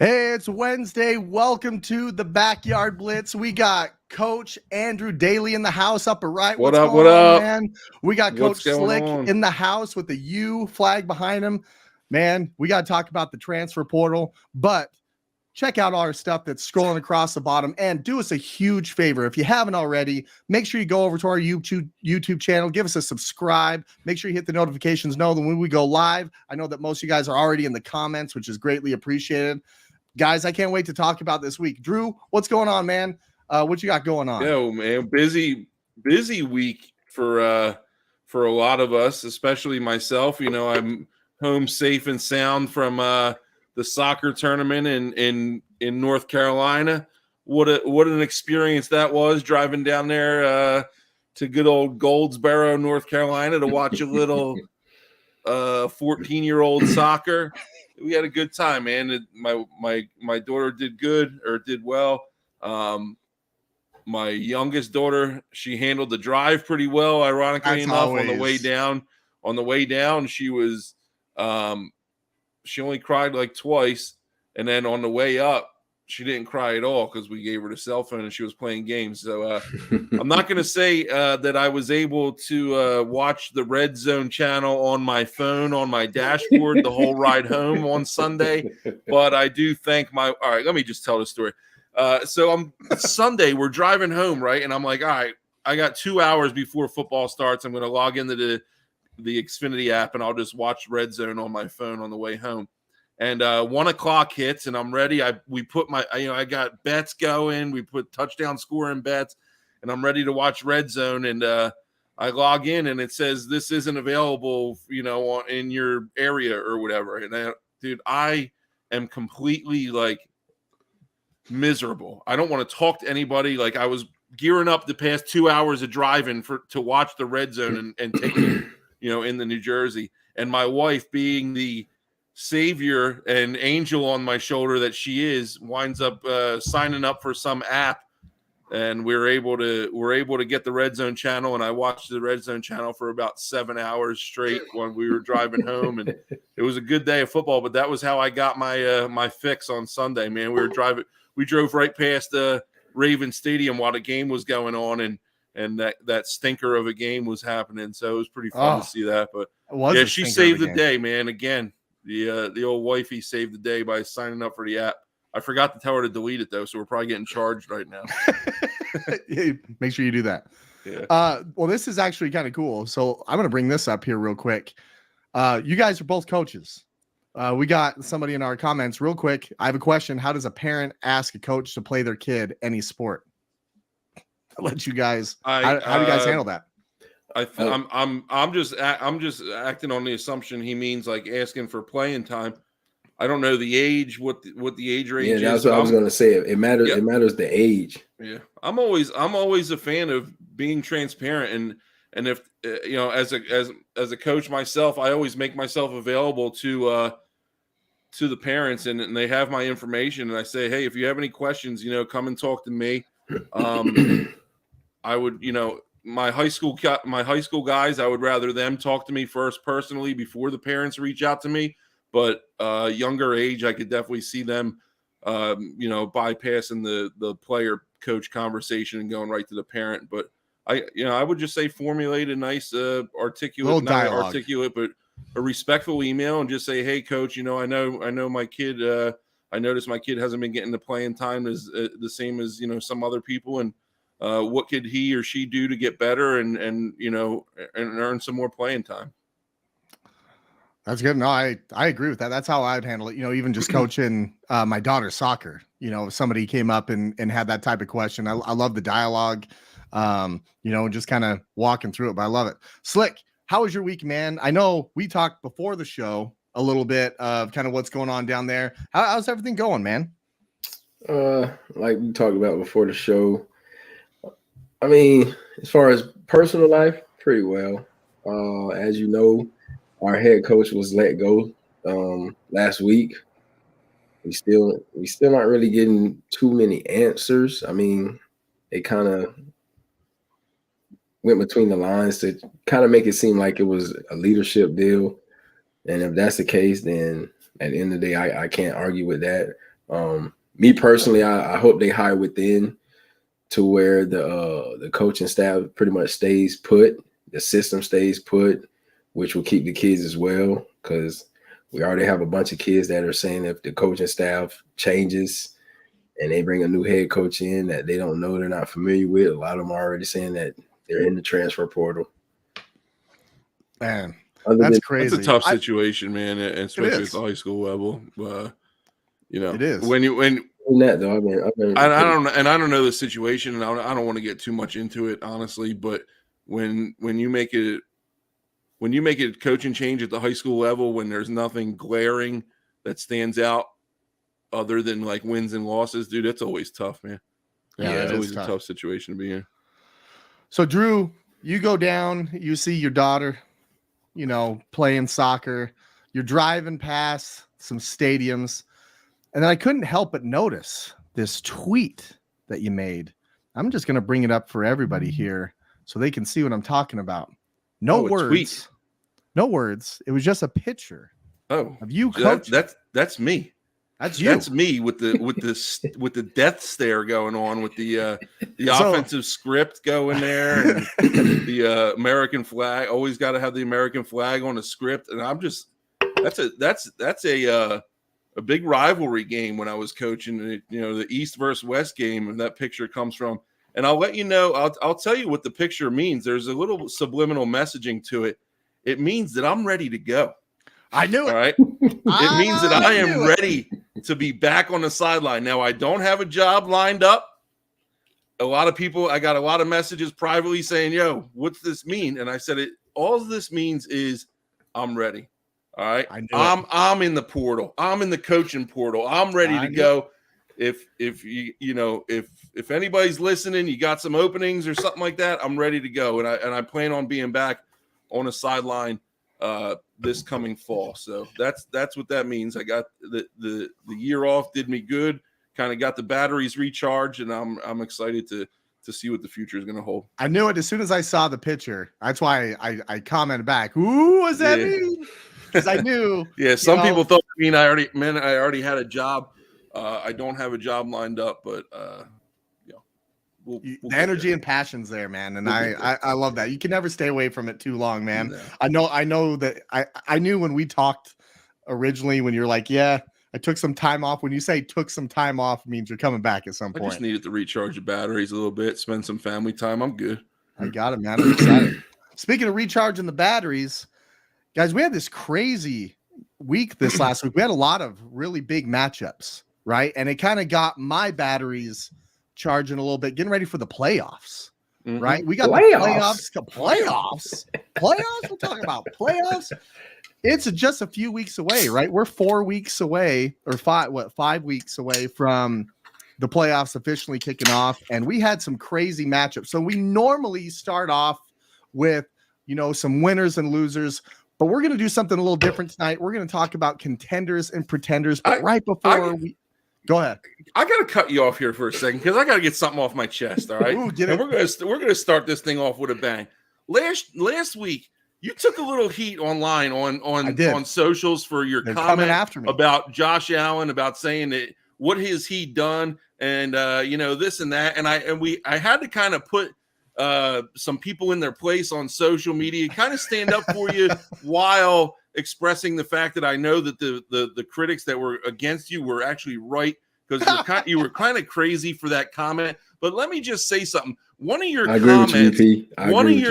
Hey, it's Wednesday. Welcome to the Backyard Blitz. We got Coach Andrew Daly in the house, upper right. What What's up? going What on, up? man? We got What's Coach going Slick on? in the house with the U flag behind him. Man, we got to talk about the transfer portal, but check out our stuff that's scrolling across the bottom, and do us a huge favor. If you haven't already, make sure you go over to our YouTube channel, give us a subscribe, make sure you hit the notifications, know that when we go live. I know that most of you guys are already in the comments, which is greatly appreciated. Guys, I can't wait to talk about this week. Drew, what's going on, man? What you got going on? Yo, man, busy week for a lot of us, especially myself. You know, I'm home safe and sound from the soccer tournament in North Carolina. What an experience that was, driving down there to good old Goldsboro, North Carolina, to watch a little 14-year-old soccer. We had a good time, man. My daughter did well. My youngest daughter, she handled the drive pretty well, ironically enough. On the way down, she was she only cried like twice, and then on the way up, she didn't cry at all because we gave her the cell phone and she was playing games. So I'm not going to say that I was able to watch the Red Zone channel on my phone, on my dashboard, the whole ride home on Sunday. But I do thank all right, let me just tell the story. So Sunday, we're driving home, right? And I'm like, all right, I got 2 hours before football starts. I'm going to log into the Xfinity app and I'll just watch Red Zone on my phone on the way home. And 1 o'clock hits and I'm ready. We put I got bets going. We put touchdown scoring bets and I'm ready to watch Red Zone. And I log in and it says this isn't available, in your area or whatever. And I am completely like miserable. I don't want to talk to anybody. Like, I was gearing up the past 2 hours of driving to watch the Red Zone and take it, in the New Jersey. And my wife, being the savior and angel on my shoulder that she is, winds up signing up for some app, and we're able to get the Red Zone channel. And I watched the Red Zone channel for about 7 hours straight when we were driving home. And it was a good day of football, but that was how I got my fix on Sunday, man. We drove right past the Raven Stadium while the game was going on, and that stinker of a game was happening. So it was pretty fun to see that. But yeah, she saved the day, man. Again, the old wifey saved the day by signing up for the app. I forgot to tell her to delete it though, so we're probably getting charged right now. Make sure you do that. Yeah. Well, this is actually kind of cool. So I'm going to bring this up here real quick. You guys are both coaches. We got somebody in our comments real quick. I have a question. How does a parent ask a coach to play their kid any sport? I'll let you guys. How do you guys handle that? I'm just acting on the assumption he means like asking for playing time. I don't know the age, what the age range is. Yeah, that's what I was going to say. It matters. Yeah. It matters the age. Yeah, I'm always a fan of being transparent, and if as a coach myself, I always make myself available to the parents, and they have my information, and I say, hey, if you have any questions, come and talk to me. I would, my high school guys, I would rather them talk to me first personally before the parents reach out to me. But younger age, I could definitely see them, bypassing the player coach conversation and going right to the parent. But I would just say formulate a nice, articulate, but a respectful email, and just say, hey, coach, I know my kid. I noticed my kid hasn't been getting the playing time as the same as some other people, and what could he or she do to get better and earn some more playing time. That's good. No, I agree with that. That's how I'd handle it. Even just coaching my daughter's soccer, if somebody came up and had that type of question, I love the dialogue, just kind of walking through it, but I love it. Slick, how was your week, man? I know we talked before the show a little bit of kind of what's going on down there. How's everything going, man? Like we talked about before the show, I mean, as far as personal life, pretty well. As you know, our head coach was let go last week. We still not really getting too many answers. I mean, they kind of went between the lines to kind of make it seem like it was a leadership deal. And if that's the case, then at the end of the day, I can't argue with that. Me personally, I hope they hire within to where the coaching staff pretty much stays put, the system stays put, which will keep the kids as well, because we already have a bunch of kids that are saying if the coaching staff changes and they bring a new head coach in that they don't know, they're not familiar with, a lot of them are already saying that they're in the transfer portal. Man, that's crazy. It's a tough situation, man, especially at the high school level. It is. When that though, I don't know the situation, and I don't want to get too much into it, honestly. But when you make a coaching change at the high school level, when there's nothing glaring that stands out other than like wins and losses, dude, that's always tough, man. Yeah, it's always a tough situation to be in. So, Drew, you go down, you see your daughter, playing soccer. You're driving past some stadiums, and then I couldn't help but notice this tweet that you made. I'm just going to bring it up for everybody here so they can see what I'm talking about. No words. Tweet. No words. It was just a picture of you coaching. That's me. That's you. That's me with the death stare going on, with the offensive script going there, and the American flag. Always got to have the American flag on the script, and I'm just that's a big rivalry game when I was coaching. The East versus West game, and that picture comes from. And I'll let you know. I'll tell you what the picture means. There's a little subliminal messaging to it. It means that I'm ready to go. I knew it. All right. It means that I am ready to be back on the sideline. Now, I don't have a job lined up. I got a lot of messages privately saying, yo, what's this mean? And I said, all this means is I'm ready. All right. I'm in the portal. I'm in the coaching portal. I'm ready to go. If anybody's listening, you got some openings or something like that, I'm ready to go. And I plan on being back on a sideline this coming fall. So that's what that means. I got the year off, did me good, kind of got the batteries recharged, and I'm excited to see what the future is going to hold. I knew it as soon as I saw the picture. That's why I commented back, ooh, what's that mean? Because I knew. Yeah, some people thought I already had a job. I don't have a job lined up, but we'll the energy and passion's there, man, and I love that. You can never stay away from it too long, man. No. I know that I knew when we talked originally, when you're like, yeah, I took some time off. When you say took some time off, it means you're coming back at some point. I just needed to recharge the batteries a little bit, spend some family time. I'm good. I got it, man. I'm excited. Speaking of recharging the batteries, guys, we had this crazy week this last week. We had a lot of really big matchups, right? And it kind of got my batteries charging a little bit, getting ready for the playoffs, right? We got playoffs. the playoffs. We're talking about playoffs. It's just a few weeks away, right? We're 4 weeks away, or 5 weeks away from the playoffs officially kicking off. And we had some crazy matchups. So we normally start off with, some winners and losers, but we're going to do something a little different tonight. We're going to talk about contenders and pretenders. But go ahead. I got to cut you off here for a second because I got to get something off my chest. All right. Ooh, and we're gonna start this thing off with a bang. Last week, you took a little heat online on socials for your comment after me about Josh Allen, about saying that what has he done, and this and that, and I had to kind of put some people in their place on social media, kind of stand up for you while expressing the fact that I know that the critics that were against you were actually right, because you were kind of crazy for that comment. But let me just say something. One of your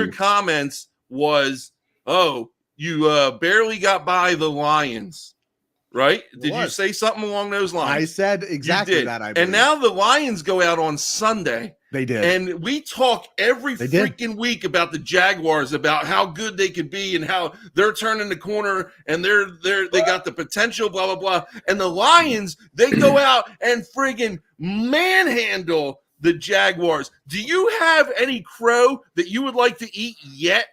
comments was, "Oh, you barely got by the Lions." Right? Did you say something along those lines? I said exactly that. And now the Lions go out on Sunday. They did. And we talk every freaking week about the Jaguars, about how good they could be and how they're turning the corner and they got the potential, blah, blah, blah. And the Lions, they go out and friggin' manhandle the Jaguars. Do you have any crow that you would like to eat yet?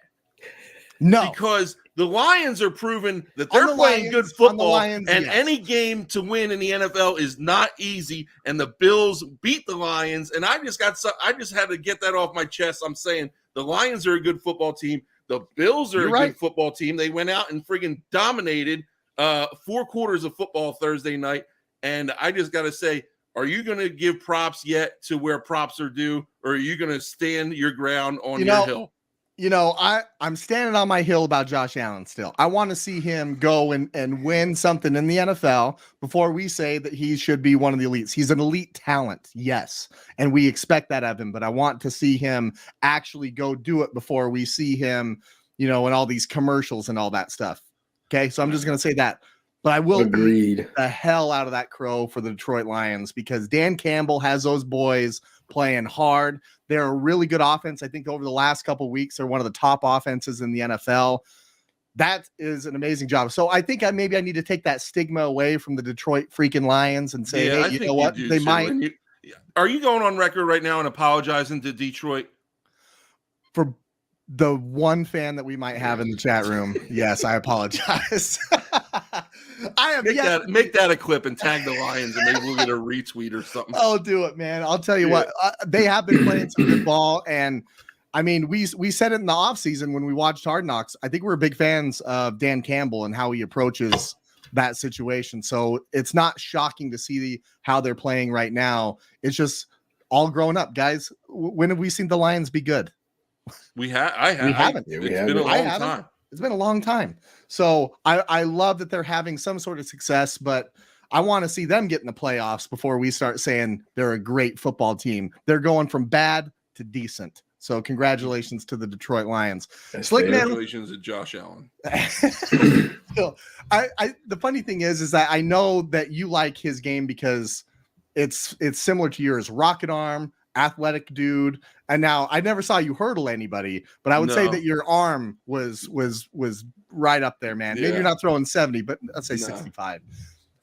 No. Because the Lions are proving that they're playing good football, any game to win in the NFL is not easy. And the Bills beat the Lions, and I just had to get that off my chest. I'm saying the Lions are a good football team. The Bills are good football team. They went out and friggin' dominated 4 quarters of football Thursday night, And I just got to say, are you going to give props yet to where props are due, or are you going to stand your ground on your hill? I'm standing on my hill about Josh Allen still. I want to see him go and win something in the NFL before we say that he should be one of the elites. He's an elite talent, yes, and we expect that of him, but I want to see him actually go do it before we see him, in all these commercials and all that stuff. Okay, so I'm just going to say that. But I will eat the hell out of that crow for the Detroit Lions because Dan Campbell has those boys playing hard. They're a really good offense. I think over the last couple of weeks, they're one of the top offenses in the NFL. That is an amazing job. So I think maybe I need to take that stigma away from the Detroit freaking Lions and say, hey, you know what? They might. Are you going on record right now and apologizing to Detroit? For the one fan that we might have in the chat room, yes, I apologize. Make that a clip and tag the Lions, and maybe we'll get a retweet or something. I'll do it, man. I'll tell you what, they have been playing some good ball, and I mean, we said it in the offseason when we watched Hard Knocks. I think we're big fans of Dan Campbell and how he approaches that situation. So it's not shocking to see how they're playing right now. It's just all growing up, guys. When have we seen the Lions be good? We haven't. It's been a long time. It's been a long time. So I love that they're having some sort of success, but I want to see them get in the playoffs before we start saying they're a great football team. They're going from bad to decent. So congratulations to the Detroit Lions. Congratulations to Josh Allen. So, the funny thing is that I know that you like his game because it's similar to yours. Rocket arm, athletic dude. And now I never saw you hurdle anybody, but I would say that your arm was right up there, man. Maybe you're not throwing 70, but let's say 65.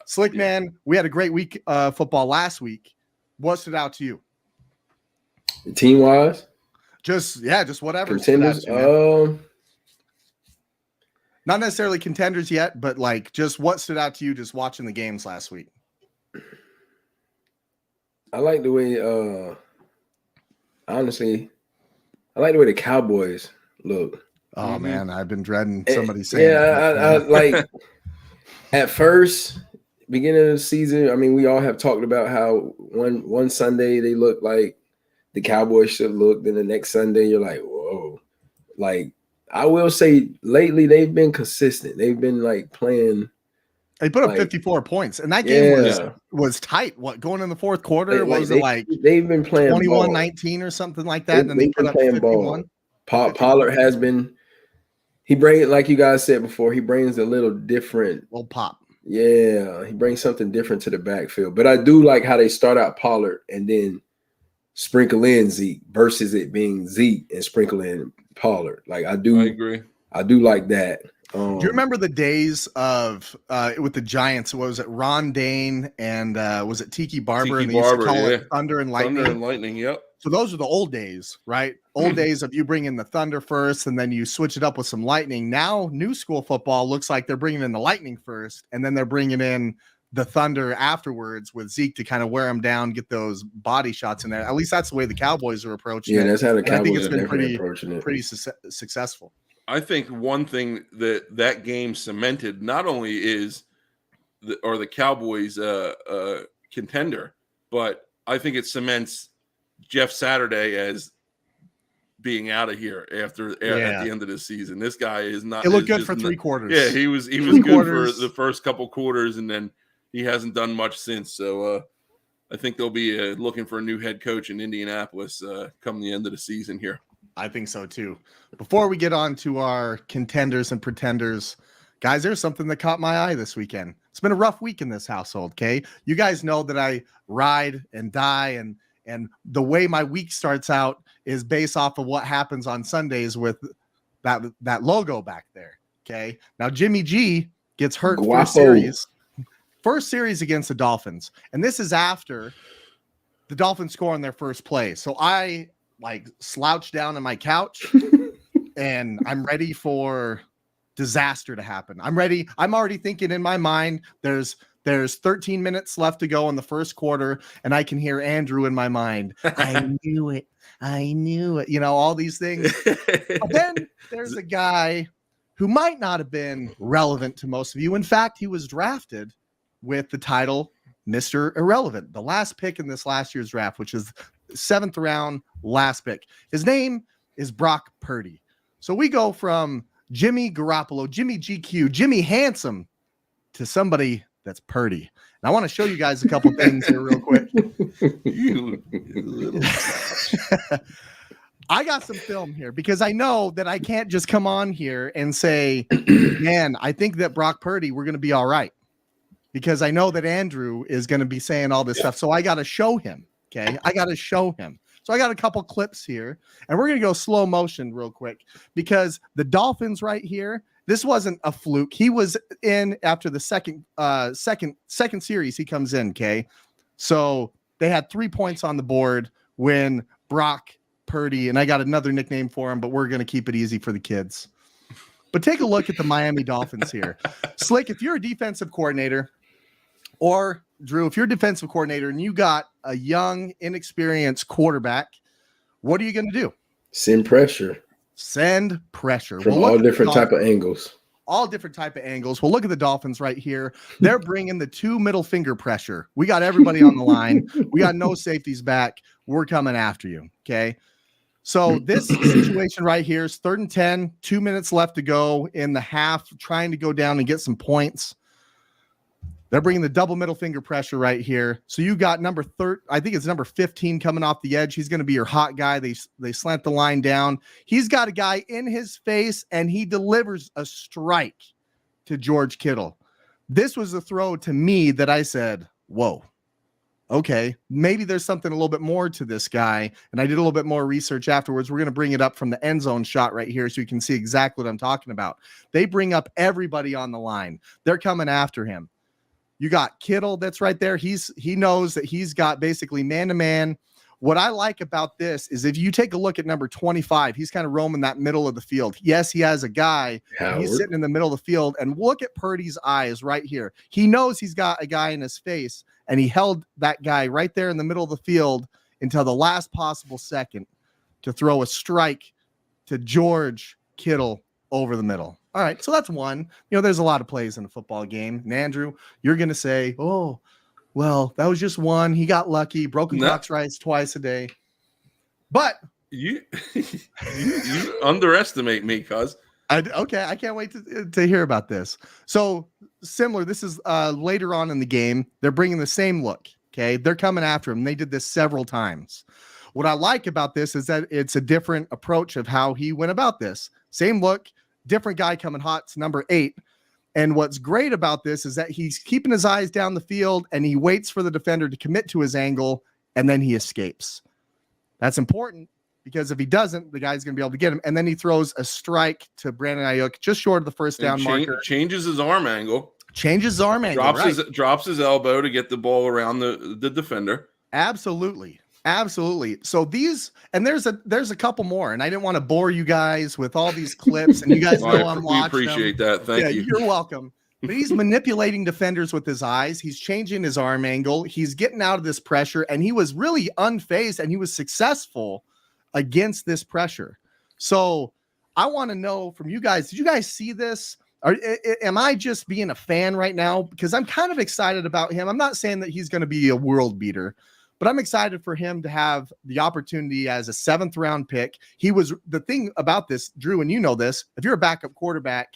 Slick man, we had a great week football last week. What stood out to you? Team wise? Just whatever. Contenders. Not necessarily contenders yet, but like just what stood out to you just watching the games last week? I like the way honestly, I like the way the Cowboys look. Oh man, I've been dreading somebody saying I like at first, beginning of the season, I mean, we all have talked about how one Sunday they look like the Cowboys should look, then the next Sunday you're like, whoa. Like, I will say lately they've been consistent. They've been like playing. They put up 54 points, and that game was tight. What, going in the fourth quarter? They've been playing 21-19 or something like that, and then they put up 51. Pollard has been. He brings, like you guys said before, he brings a little different. Little pop. Yeah, he brings something different to the backfield. But I do like how they start out Pollard and then sprinkle in Zeke versus it being Zeke and sprinkle in Pollard. Like I agree. I do like that. Do you remember the days of with the Giants? What was it? Ron Dane and was it Tiki Barber? And they used to call it Thunder and Lightning. Thunder and Lightning, yep. So those are the old days, right? Old days of you bring in the Thunder first, and then you switch it up with some Lightning. Now, new school football looks like they're bringing in the Lightning first, and then they're bringing in the Thunder afterwards with Zeke to kind of wear them down, get those body shots in there. At least that's the way the Cowboys are approaching it. Yeah, that's how the Cowboys are pretty successful. I think one thing that game cemented not only is the Cowboys contender, but I think it cements Jeff Saturday as being out of here at the end of the season. This guy is not. It looked good for 3 quarters. Yeah, he was good for the first couple quarters, and then he hasn't done much since. So I think they'll be looking for a new head coach in Indianapolis come the end of the season here. I think so too. Before we get on to our contenders and pretenders, guys, there's something that caught my eye this weekend. It's been a rough week in this household, okay? You guys know that I ride and die, and the way my week starts out is based off of what happens on Sundays with that logo back there, okay? Now, Jimmy G gets hurt first series against the Dolphins, and this is after the Dolphins score on their first play. So I slouch down on my couch and I'm ready for disaster to happen. I'm ready. I'm already thinking in my mind, there's 13 minutes left to go in the first quarter. And I can hear Andrew in my mind. I knew it. You know, all these things. But then there's a guy who might not have been relevant to most of you. In fact, he was drafted with the title Mr. Irrelevant, the last pick in this last year's draft, which is 7th round, last pick. His name is Brock Purdy. So we go from Jimmy Garoppolo, Jimmy GQ, Jimmy Handsome to somebody that's Purdy. And I want to show you guys a couple things here real quick. You little I got some film here because I know that I can't just come on here and say, man, I think that Brock Purdy, we're going to be all right. Because I know that Andrew is going to be saying all this stuff. So I got to show him. Okay. I got to show him. So I got a couple clips here and we're going to go slow motion real quick because the Dolphins right here, this wasn't a fluke. He was in after the second series he comes in. Okay. So they had 3 points on the board when Brock Purdy, and I got another nickname for him, but we're going to keep it easy for the kids. But take a look at the Miami Dolphins here. Slick, if you're a defensive coordinator, or Drew, if you're a defensive coordinator and you got a young, inexperienced quarterback, what are you going to do? Send pressure. Send pressure. From all different type of angles. All different type of angles. Well, look at the Dolphins right here. They're bringing the 2 middle finger pressure. We got everybody on the line. We got no safeties back. We're coming after you. Okay. So this situation right here is 3rd and 10, 2 minutes left to go in the half, trying to go down and get some points. They're bringing the double middle finger pressure right here. So you got I think it's number 15 coming off the edge. He's going to be your hot guy. They slant the line down. He's got a guy in his face, and he delivers a strike to George Kittle. This was a throw to me that I said, whoa, okay, maybe there's something a little bit more to this guy. And I did a little bit more research afterwards. We're going to bring it up from the end zone shot right here so you can see exactly what I'm talking about. They bring up everybody on the line. They're coming after him. You got Kittle that's right there. He knows that he's got basically man-to-man. What I like about this is if you take a look at number 25, he's kind of roaming that middle of the field. Yes, he has a guy. He's sitting in the middle of the field. And look at Purdy's eyes right here. He knows he's got a guy in his face, and he held that guy right there in the middle of the field until the last possible second to throw a strike to George Kittle over the middle. All right, so that's one. You know, there's a lot of plays in a football game. And Andrew, you're going to say, oh, well, that was just one. He got lucky. Broken clock's rights twice a day. But you underestimate me, cuz. Okay, I can't wait to hear about this. So similar, this is later on in the game. They're bringing the same look, okay? They're coming after him. They did this several times. What I like about this is that it's a different approach of how he went about this. Same look, different guy coming hot. It's number 8. And what's great about this is that he's keeping his eyes down the field and he waits for the defender to commit to his angle and then he escapes. That's important because if he doesn't, the guy's going to be able to get him. And then he throws a strike to Brandon Ayuk just short of the first down marker. Changes his arm angle. Changes his arm angle. Drops his elbow to get the ball around the defender. Absolutely. Absolutely. So these, and there's a couple more, and I didn't want to bore you guys with all these clips, and you guys know I'm watching. We appreciate that. Thank you. You're welcome. But he's manipulating defenders with his eyes. He's changing his arm angle. He's getting out of this pressure, and he was really unfazed, and he was successful against this pressure. So I want to know from you guys, did you guys see this? Am I just being a fan right now? Because I'm kind of excited about him. I'm not saying that he's going to be a world beater, but I'm excited for him to have the opportunity as a 7th round pick. He was the thing about this, Drew, and you know this, if you're a backup quarterback,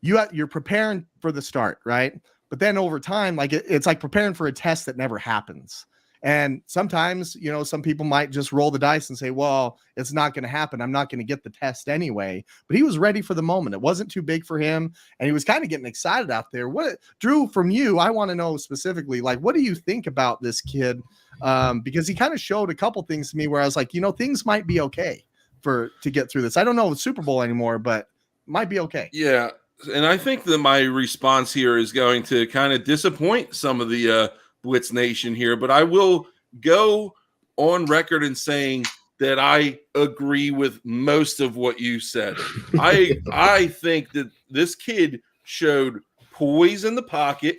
you're preparing for the start, right? But then over time, like it's like preparing for a test that never happens. And sometimes, you know, some people might just roll the dice and say, well, it's not going to happen. I'm not going to get the test anyway. But he was ready for the moment. It wasn't too big for him. And he was kind of getting excited out there. Drew, from you, I want to know specifically, like, what do you think about this kid? Because he kind of showed a couple things to me where I was like, you know, things might be okay to get through this. I don't know the Super Bowl anymore, but might be okay. Yeah. And I think that my response here is going to kind of disappoint some of the Blitz Nation here, but I will go on record in saying that I agree with most of what you said. I think that this kid showed poise in the pocket.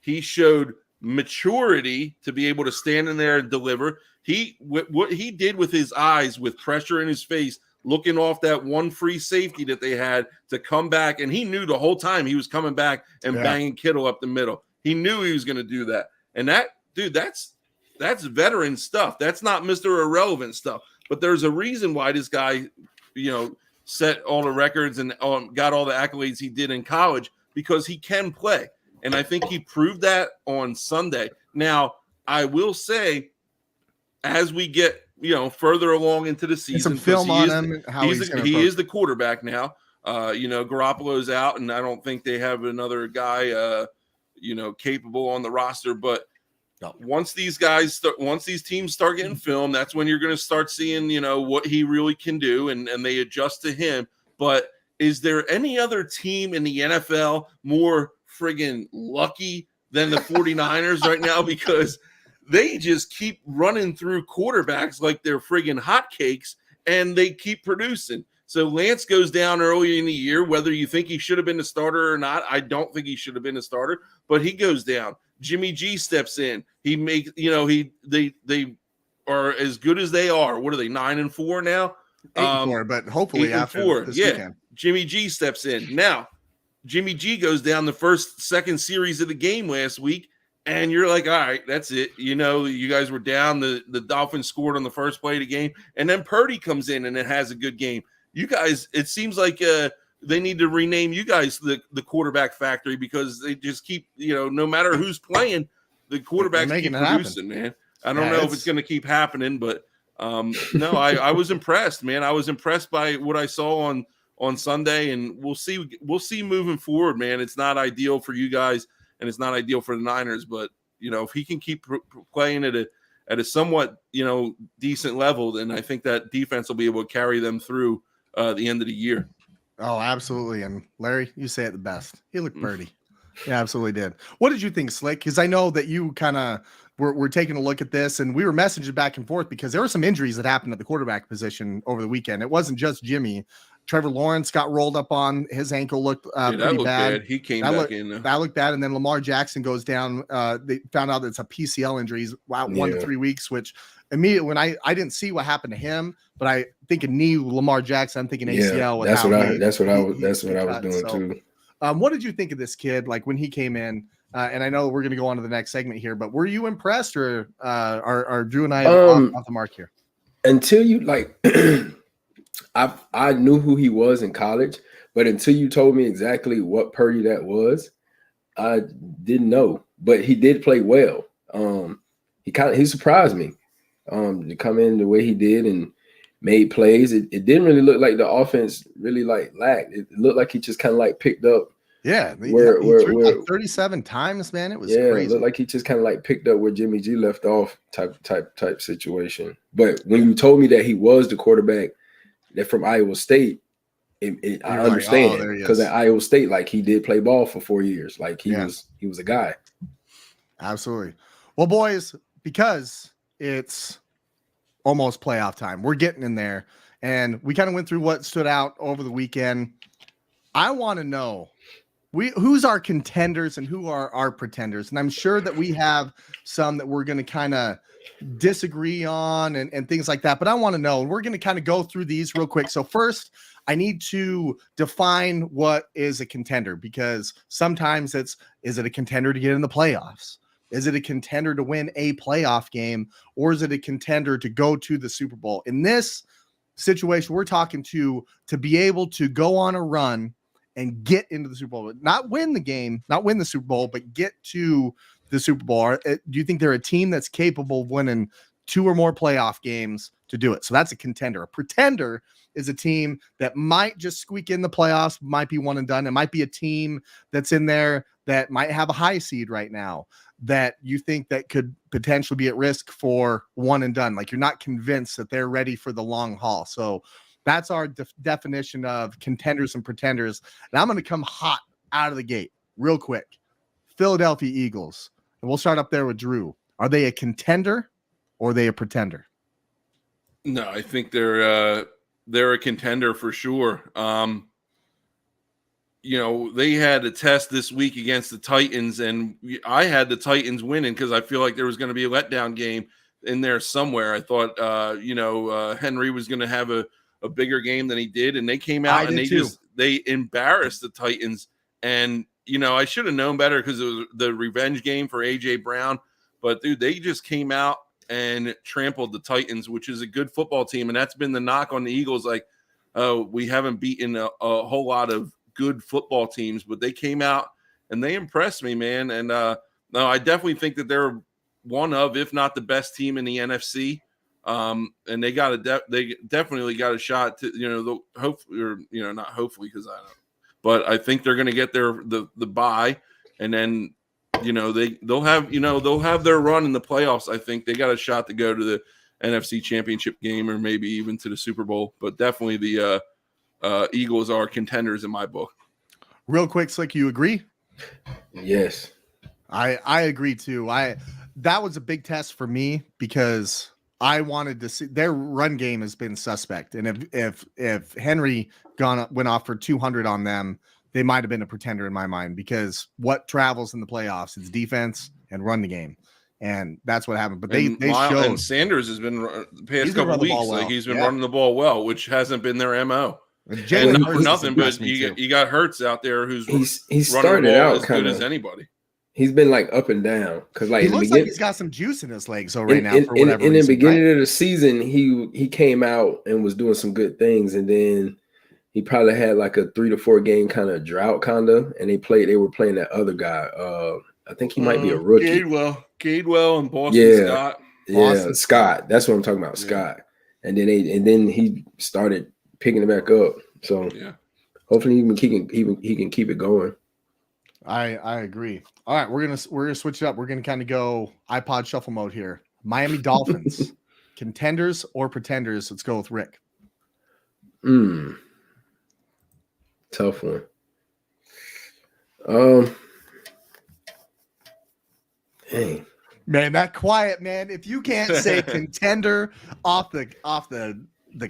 He showed maturity to be able to stand in there and deliver. What he did with his eyes, with pressure in his face, looking off that one free safety that they had to come back, and he knew the whole time he was coming back and banging Kittle up the middle. He knew he was going to do that. And that's veteran stuff. That's not Mr. Irrelevant stuff. But there's a reason why this guy, set all the records and got all the accolades he did in college, because he can play. And I think he proved that on Sunday. Now, I will say, as we get further along into the season, some film on him. He is the quarterback now. Garoppolo's out, and I don't think they have another guy, capable on the roster. But once these teams start getting film, that's when you're going to start seeing, what he really can do, and they adjust to him. But is there any other team in the NFL more friggin' lucky than the 49ers right now? Because they just keep running through quarterbacks like they're friggin' hotcakes, and they keep producing. So Lance goes down early in the year, whether you think he should have been a starter or not. I don't think he should have been a starter, but he goes down. Jimmy G steps in. He makes, they are as good as they are. What are they, 9-4 now? 8-4, but hopefully after this weekend. Jimmy G steps in. Now, Jimmy G goes down the second series of the game last week, and you're like, all right, that's it. You guys were down. The Dolphins scored on the first play of the game, and then Purdy comes in and it has a good game. You guys, it seems like they need to rename you guys the quarterback factory, because they just keep, no matter who's playing, the quarterbacks keep producing, man. I don't know if it's going to keep happening, but no, I was impressed, man. I was impressed by what I saw on Sunday, and we'll see moving forward, man. It's not ideal for you guys, and it's not ideal for the Niners, but if he can keep playing at a somewhat decent level, then I think that defense will be able to carry them through the end of the year. Oh, absolutely. And Larry, you say it the best. He looked pretty. Yeah, absolutely did. What did you think, Slick? Because I know that you kind of were taking a look at this, and we were messaging back and forth because there were some injuries that happened at the quarterback position over the weekend. It wasn't just Jimmy. Trevor Lawrence got rolled up on. His ankle looked pretty bad. He came back in. That looked bad. And then Lamar Jackson goes down. They found out that it's a PCL injury. He's out 1 to 3 weeks, which immediately when I didn't see what happened to him, but I think a knee Lamar Jackson, I'm thinking ACL. That's what I was doing too. What did you think of this kid? Like when he came in, and I know we're going to go on to the next segment here, but were you impressed, or are Drew and I off the mark here? Until you I knew who he was in college, but until you told me exactly what Purdy that was, I didn't know. But he did play well. He surprised me to come in the way he did and made plays. It didn't really look like the offense really lacked. It looked like he just kind of picked up. Yeah, he threw 37 times, man. It was crazy. It looked like he just kind of picked up where Jimmy G left off type situation. But when you told me that he was the quarterback that from Iowa State, I understand, because at Iowa State, he did play ball for 4 years. He was a guy. Absolutely. Well, boys, because it's almost playoff time, we're getting in there, and we kind of went through what stood out over the weekend. I want to know who's our contenders and who are our pretenders. And I'm sure that we have some that we're going to kind of disagree on and things like that. But I want to know, and we're going to kind of go through these real quick. So first, I need to define what is a contender, because sometimes is it a contender to get in the playoffs? Is it a contender to win a playoff game? Or is it a contender to go to the Super Bowl? In this situation, we're talking to be able to go on a run and get into the Super Bowl, not win the game, not win the Super Bowl, but get to the Super Bowl. Do you think they're a team that's capable of winning 2 or more playoff games to do it? So that's a contender. A pretender is a team that might just squeak in the playoffs, might be one and done. It might be a team that's in there that might have a high seed right now that you think that could potentially be at risk for one and done. You're not convinced that they're ready for the long haul. So that's our definition of contenders and pretenders. And I'm going to come hot out of the gate real quick. Philadelphia Eagles. And we'll start up there with Drew. Are they a contender or are they a pretender? No, I think they're a contender for sure. They had a test this week against the Titans, and I had the Titans winning because I feel like there was going to be a letdown game in there somewhere. I thought, Henry was going to have a bigger game than he did, and they came out and they embarrassed the Titans. And I should have known better because it was the revenge game for AJ Brown. But dude, they just came out and trampled the Titans, which is a good football team, and that's been the knock on the Eagles. Like, we haven't beaten a whole lot of good football teams, but they came out and they impressed me, man. And no, I definitely think that they're one of, if not the best team in the NFC. And they they definitely got a shot to, hopefully, or not hopefully, because I don't, but I think they're going to get the bye, and then they'll have their run in the playoffs. I think they got a shot to go to the NFC Championship game, or maybe even to the Super Bowl. But definitely the Eagles are contenders in my book. Real quick, Slick, you agree? Yes, I agree too. That was a big test for me because I wanted to see their run game has been suspect, and if Henry went off for 200 on them, they might have been a pretender in my mind, because what travels in the playoffs is defense and run the game, and that's what happened. But they showed. And Sanders has been the past couple weeks like he's been running the ball well, which hasn't been their MO. And not for nothing, but you got Hurts out there he started out as good as anybody. He's been like up and down, because like he looks like he's got some juice in his legs. So right now, for whatever in reason, the beginning of the season, he came out and was doing some good things, and then he probably had like a 3 to 4 game kind of drought, and they were playing that other guy. I think he might be a rookie. Gadewell and Boston Scott. Yeah, Scott. That's what I'm talking about, Scott. And then he started picking it back up. So hopefully he can keep it going. I agree. All right, we're gonna switch it up. We're gonna kind of go iPod shuffle mode here. Miami Dolphins, contenders or pretenders? Let's go with Rick. Tough one. Hey, man, that quiet, man. If you can't say contender off the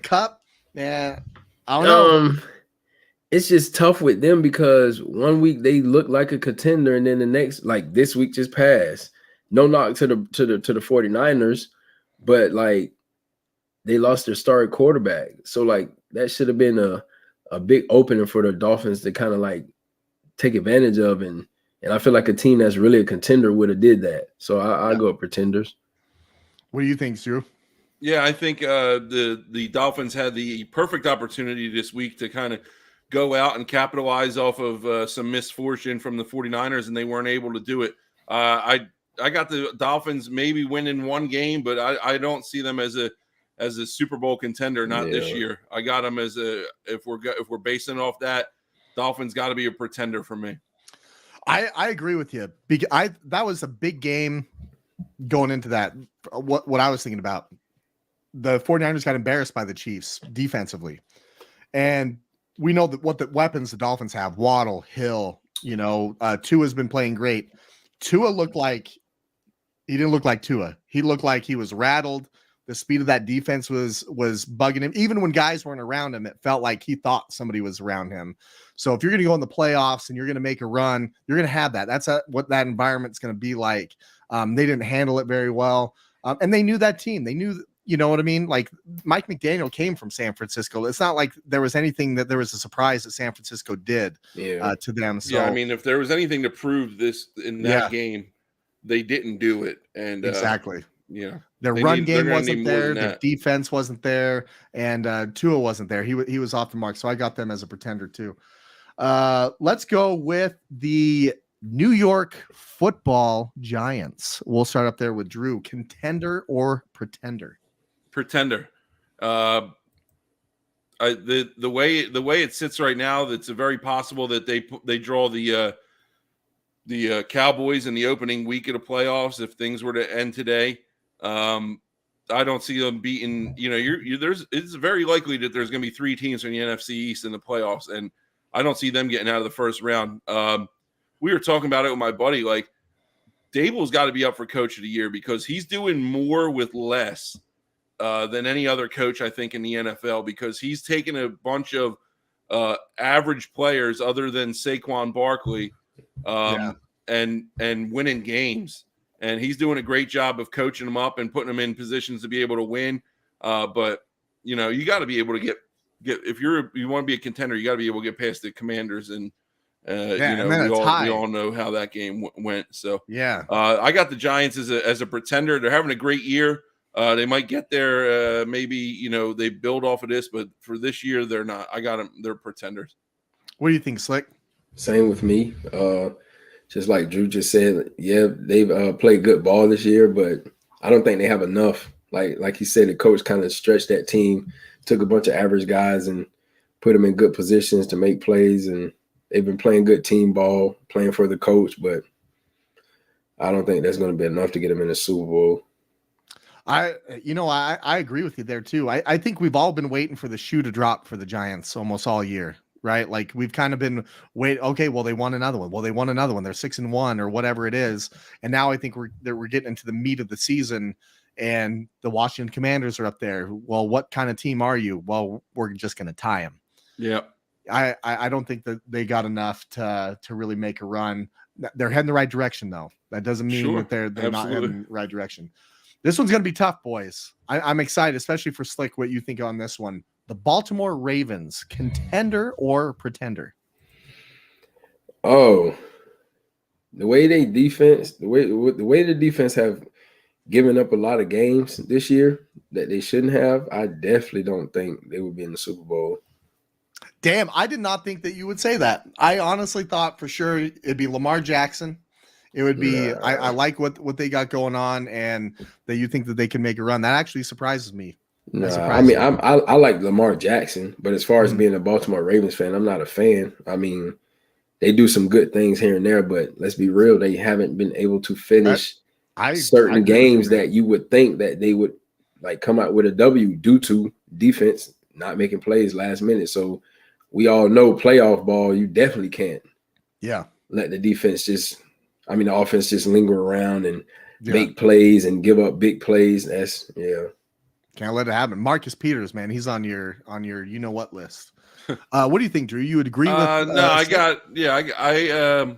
cup, man, I don't know. It's just tough with them, because one week they look like a contender, and then the next, like this week just passed. No knock to the 49ers, but like they lost their starting quarterback. So like that should have been a big opener for the Dolphins to kind of like take advantage of, and I feel like a team that's really a contender would have did that. So I go with pretenders. What do you think, Stu? Yeah, I think the Dolphins had the perfect opportunity this week to kind of go out and capitalize off of some misfortune from the 49ers, and they weren't able to do it. I got the Dolphins maybe winning one game, but I don't see them as a Super Bowl contender, not this year. I got them as if we're basing off that, Dolphins got to be a pretender for me. I agree with you. That was a big game going into that. What I was thinking about, the 49ers got embarrassed by the Chiefs defensively, and we know that what the weapons the Dolphins have: Waddle, Hill. Tua's been playing great. Tua he didn't look like Tua. He looked like he was rattled. The speed of that defense was bugging him. Even when guys weren't around him, it felt like he thought somebody was around him. So if you're going to go in the playoffs and you're going to make a run, you're going to have that. That's what that environment's going to be like. They didn't handle it very well. And they knew that team. They knew, you know what I mean? Like Mike McDaniel came from San Francisco. It's not like there was anything that there was a surprise that San Francisco did to them. So, I mean, if there was anything to prove this in that game, they didn't do it. And exactly. Their They run need- game they're gonna wasn't need more there. than The that. defense wasn't there, and Tua wasn't there. He was off the mark. So I got them as a pretender too. Let's go with the New York Football Giants. We'll start up there with Drew. Contender or pretender? Pretender. The way it sits right now, it's very possible that they draw the Cowboys in the opening week of the playoffs if things were to end today. I don't see them beating. It's very likely that there's going to be 3 teams from the NFC East in the playoffs, and I don't see them getting out of the first round. We were talking about it with my buddy. Like, Dable's got to be up for Coach of the Year because he's doing more with less than any other coach, I think, in the NFL, because he's taken a bunch of average players other than Saquon Barkley and winning games. And he's doing a great job of coaching them up and putting them in positions to be able to win. But you got to be able to get if you want to be a contender, you got to be able to get past the Commanders and We all know how that game went. So yeah, I got the Giants as a pretender. They're having a great year. They might get there. Maybe they build off of this, but for this year, they're not. I got them. They're pretenders. What do you think, Slick? Same with me. Just like Drew just said, yeah, they've played good ball this year, but I don't think they have enough. Like he said, the coach kind of stretched that team, took a bunch of average guys and put them in good positions to make plays, and they've been playing good team ball, playing for the coach, but I don't think that's going to be enough to get them in the Super Bowl. I agree with you there too. I think we've all been waiting for the shoe to drop for the Giants almost all year, right? Like we've kind of been okay, well, they won another one. Well, they won another one. They're 6-1 or whatever it is. And now I think we're getting into the meat of the season, and the Washington Commanders are up there. Well, what kind of team are you? Well, we're just going to tie them. Yeah. I don't think that they got enough to really make a run. They're heading the right direction though. That doesn't mean that they're not heading in the right direction. This one's going to be tough, boys. I'm excited, especially for Slick, what you think on this one. The Baltimore Ravens, contender or pretender? Oh, the way the defense have given up a lot of games this year that they shouldn't have, I definitely don't think they would be in the Super Bowl. Damn, I did not think that you would say that. I honestly thought for sure it'd be Lamar Jackson. It would be, I like what they got going on, and that you think that they can make a run. That actually surprises me. I mean, I like Lamar Jackson, but as far as being a Baltimore Ravens fan, I'm not a fan. I mean, they do some good things here and there, but let's be real, they haven't been able to finish certain games that you would think that they would like come out with a W due to defense not making plays last minute. So we all know playoff ball, you definitely can't let the defense the offense just linger around and make plays and give up big plays. Can't let it happen. Marcus Peters, man, he's on your you know what list. What do you think, Drew? You would agree with? No,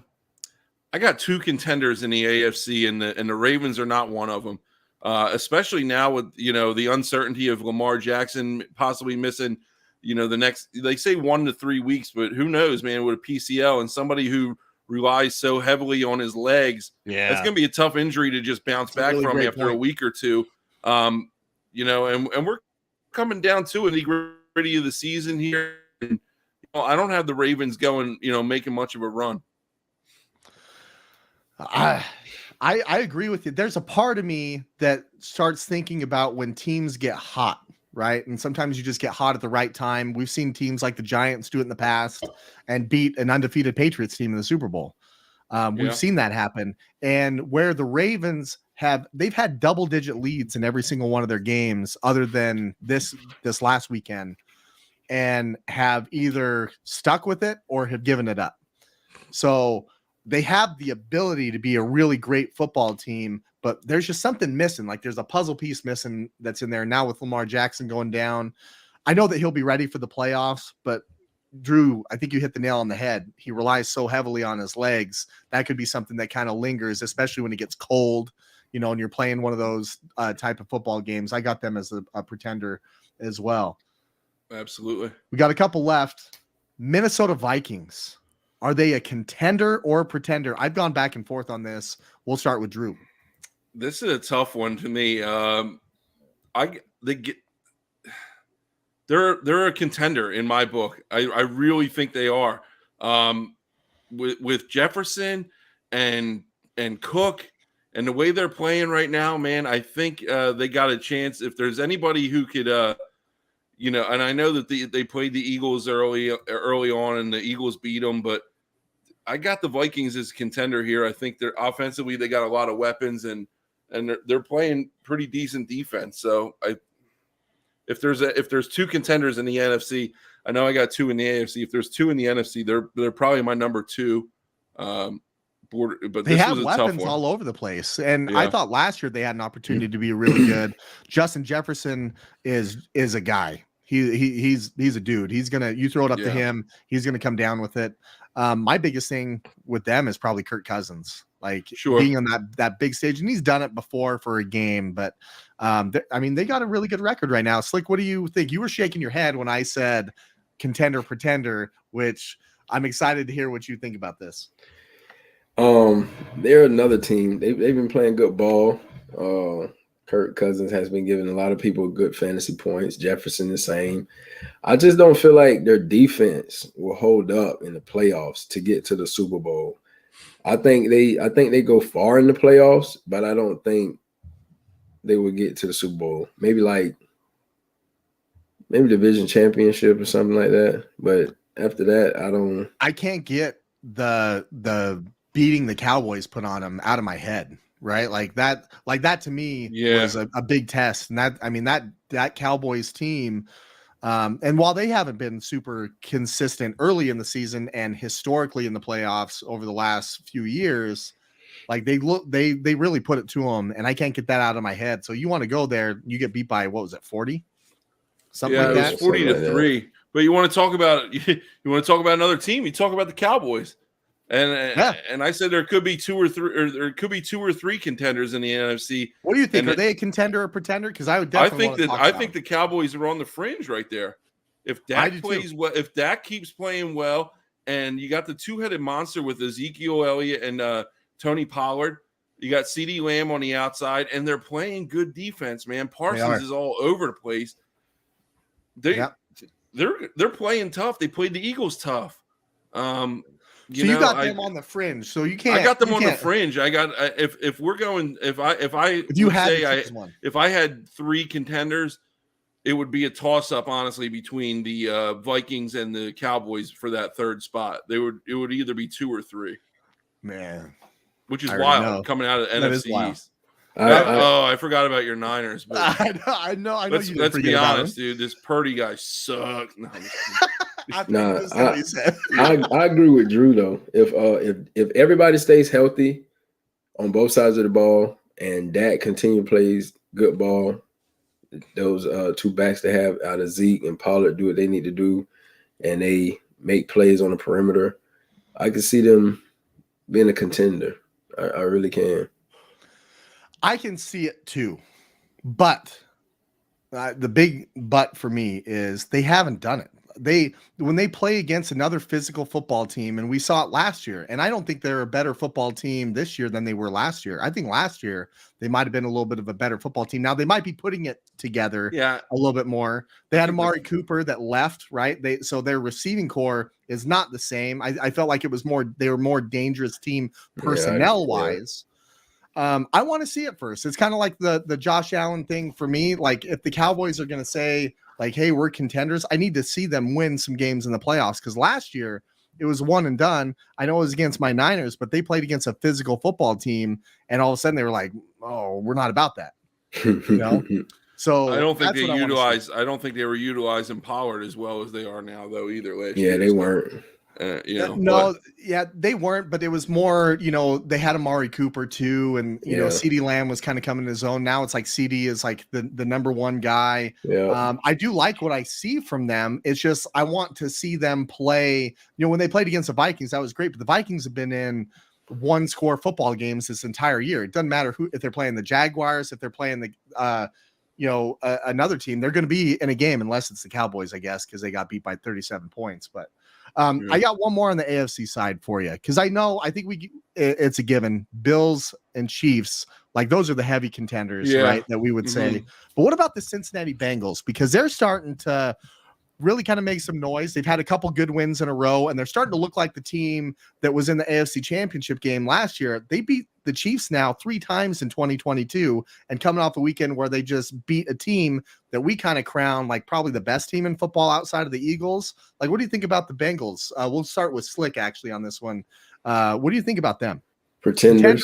I got two contenders in the AFC, and the Ravens are not one of them. Especially now with the uncertainty of Lamar Jackson possibly missing the next, they say 1 to 3 weeks, but who knows, man, with a PCL and somebody who relies so heavily on his legs, it's going to be a tough injury to just bounce back from after a week or two. And we're coming down to the gritty of the season here. And, I don't have the Ravens going, making much of a run. I agree with you. There's a part of me that starts thinking about when teams get hot, right? And sometimes you just get hot at the right time. We've seen teams like the Giants do it in the past and beat an undefeated Patriots team in the Super Bowl. We've seen that happen. And where the Ravens they've had double-digit leads in every single one of their games other than this last weekend, and have either stuck with it or have given it up. So they have the ability to be a really great football team, but there's just something missing. Like there's a puzzle piece missing that's in there now with Lamar Jackson going down. I know that he'll be ready for the playoffs, but Drew, I think you hit the nail on the head. He relies so heavily on his legs. That could be something that kind of lingers, especially when it gets cold, and you're playing one of those type of football games. I got them as a pretender as well. Absolutely. We got a couple left. Minnesota Vikings. Are they a contender or a pretender? I've gone back and forth on this. We'll start with Drew. This is a tough one to me. They're a contender in my book. I really think they are. With Jefferson and Cook and the way they're playing right now, man, I think they got a chance. If there's anybody who could, and I know that they played the Eagles early on, and the Eagles beat them, but I got the Vikings as contender here. I think they're offensively, they got a lot of weapons, and they're playing pretty decent defense. So if there's two contenders in the NFC, I know I got two in the AFC. If there's two in the NFC, they're probably my number two. But they have weapons all over the place, and I thought last year they had an opportunity to be really good. Justin Jefferson is a guy. He's a dude. You throw it up to him, he's gonna come down with it. My biggest thing with them is probably Kirk Cousins, being on that big stage, and he's done it before for a game. But they got a really good record right now. Slick, what do you think? You were shaking your head when I said contender pretender, which I'm excited to hear what you think about this. They're another team. They've been playing good ball. Kirk Cousins has been giving a lot of people good fantasy points. Jefferson the same. I just don't feel like their defense will hold up in the playoffs to get to the Super Bowl. I think they go far in the playoffs, but I don't think they will get to the Super Bowl. Maybe division championship or something like that. But after that, I can't get the beating the Cowboys put on them out of my head. Right. Like that to me was a big test. And that Cowboys team, and while they haven't been super consistent early in the season and historically in the playoffs over the last few years, like they really put it to them, and I can't get that out of my head. So you want to go there, you get beat by, what was it, 40? Something like that. It was 40-3. But you want to talk about another team, you talk about the Cowboys. And I said there could be two or three contenders in the NFC. What do you think? Are they a contender or pretender? Because I would definitely I think the Cowboys are on the fringe right there. If Dak plays well, if Dak keeps playing well, and you got the two-headed monster with Ezekiel Elliott and Tony Pollard, you got CeeDee Lamb on the outside, and they're playing good defense, man. Parsons is all over the place. They're playing tough. They played the Eagles tough. You got them on the fringe, so you can't. I got them on the fringe. I got if I had three contenders, it would be a toss up, honestly, between the Vikings and the Cowboys for that third spot. It would either be 2 or 3. Man, which is wild coming out of the NFC East. I forgot about your Niners. But I know. Let's be honest, dude. This Purdy guy sucks. I agree with Drew though. If everybody stays healthy on both sides of the ball and Dak plays good ball, those two backs they have out of Zeke and Pollard do what they need to do, and they make plays on the perimeter, I can see them being a contender. I really can. I can see it too, but the big but for me is they haven't done it. When they play against another physical football team, and we saw it last year, and I don't think they're a better football team this year than they were last year. I think last year they might have been a little bit of a better football team. Now they might be putting it together a little bit more. They had Amari Cooper that left, right? So their receiving core is not the same. I felt like they were more dangerous team personnel wise. I want to see it first. It's kind of like the Josh Allen thing for me. Like if the Cowboys are going to say like, hey, we're contenders, I need to see them win some games in the playoffs. Because last year it was one and done. I know it was against my Niners, but they played against a physical football team. And all of a sudden they were like, oh, we're not about that. So I don't think I don't think they were utilizing Pollard as well as they are now though either last year. Yeah, they weren't. They weren't, but it was more, they had Amari Cooper too, and CeeDee Lamb was kind of coming to his own. Now it's like CeeDee is like the number one guy. I do like what I see from them. It's just I want to see them play. When they played against the Vikings, that was great, but the Vikings have been in one score football games this entire year. It doesn't matter if they're playing the Jaguars, if they're playing the another team, they're going to be in a game unless it's the Cowboys, I guess, because they got beat by 37 points. But I got one more on the AFC side for you, because I think it's a given. Bills and Chiefs, like those are the heavy contenders, right? That we would say. But what about the Cincinnati Bengals? Because they're starting to really kind of make some noise. They've had a couple good wins in a row, and they're starting to look like the team that was in the AFC Championship game last year. They beat the Chiefs now 3 times in 2022, and coming off a weekend where they just beat a team that we kind of crown like probably the best team in football outside of the Eagles. Like, what do you think about the Bengals? We'll start with Slick actually on this one. What do you think about them? Pretender.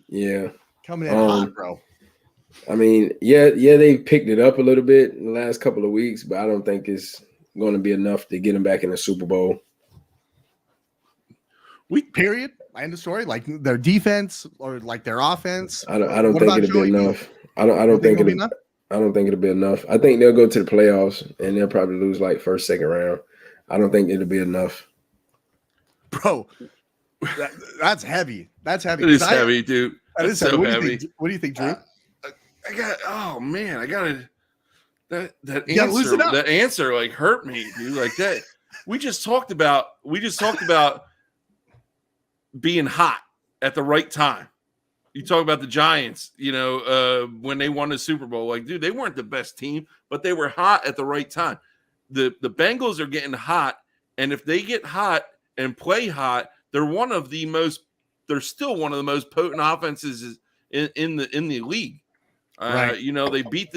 Yeah. Coming in hot, bro. I mean, they picked it up a little bit in the last couple of weeks, but I don't think it's going to be enough to get them back in the Super Bowl. Period. End of story. Like their defense or like their offense. I don't think it'll be enough. I don't think it'll be enough. I think they'll go to the playoffs and they'll probably lose like first, second round. I don't think it'll be enough. Bro, that's heavy. That's heavy. It is heavy, dude. That is so heavy. What do you think, Drew? I got that answer. That answer like hurt me, dude. Like that. we just talked about being hot at the right time. You talk about the Giants, when they won the Super Bowl. Like, dude, they weren't the best team, but they were hot at the right time. The Bengals are getting hot, and if they get hot and play hot, they're still one of the most potent offenses in the league. Right. They beat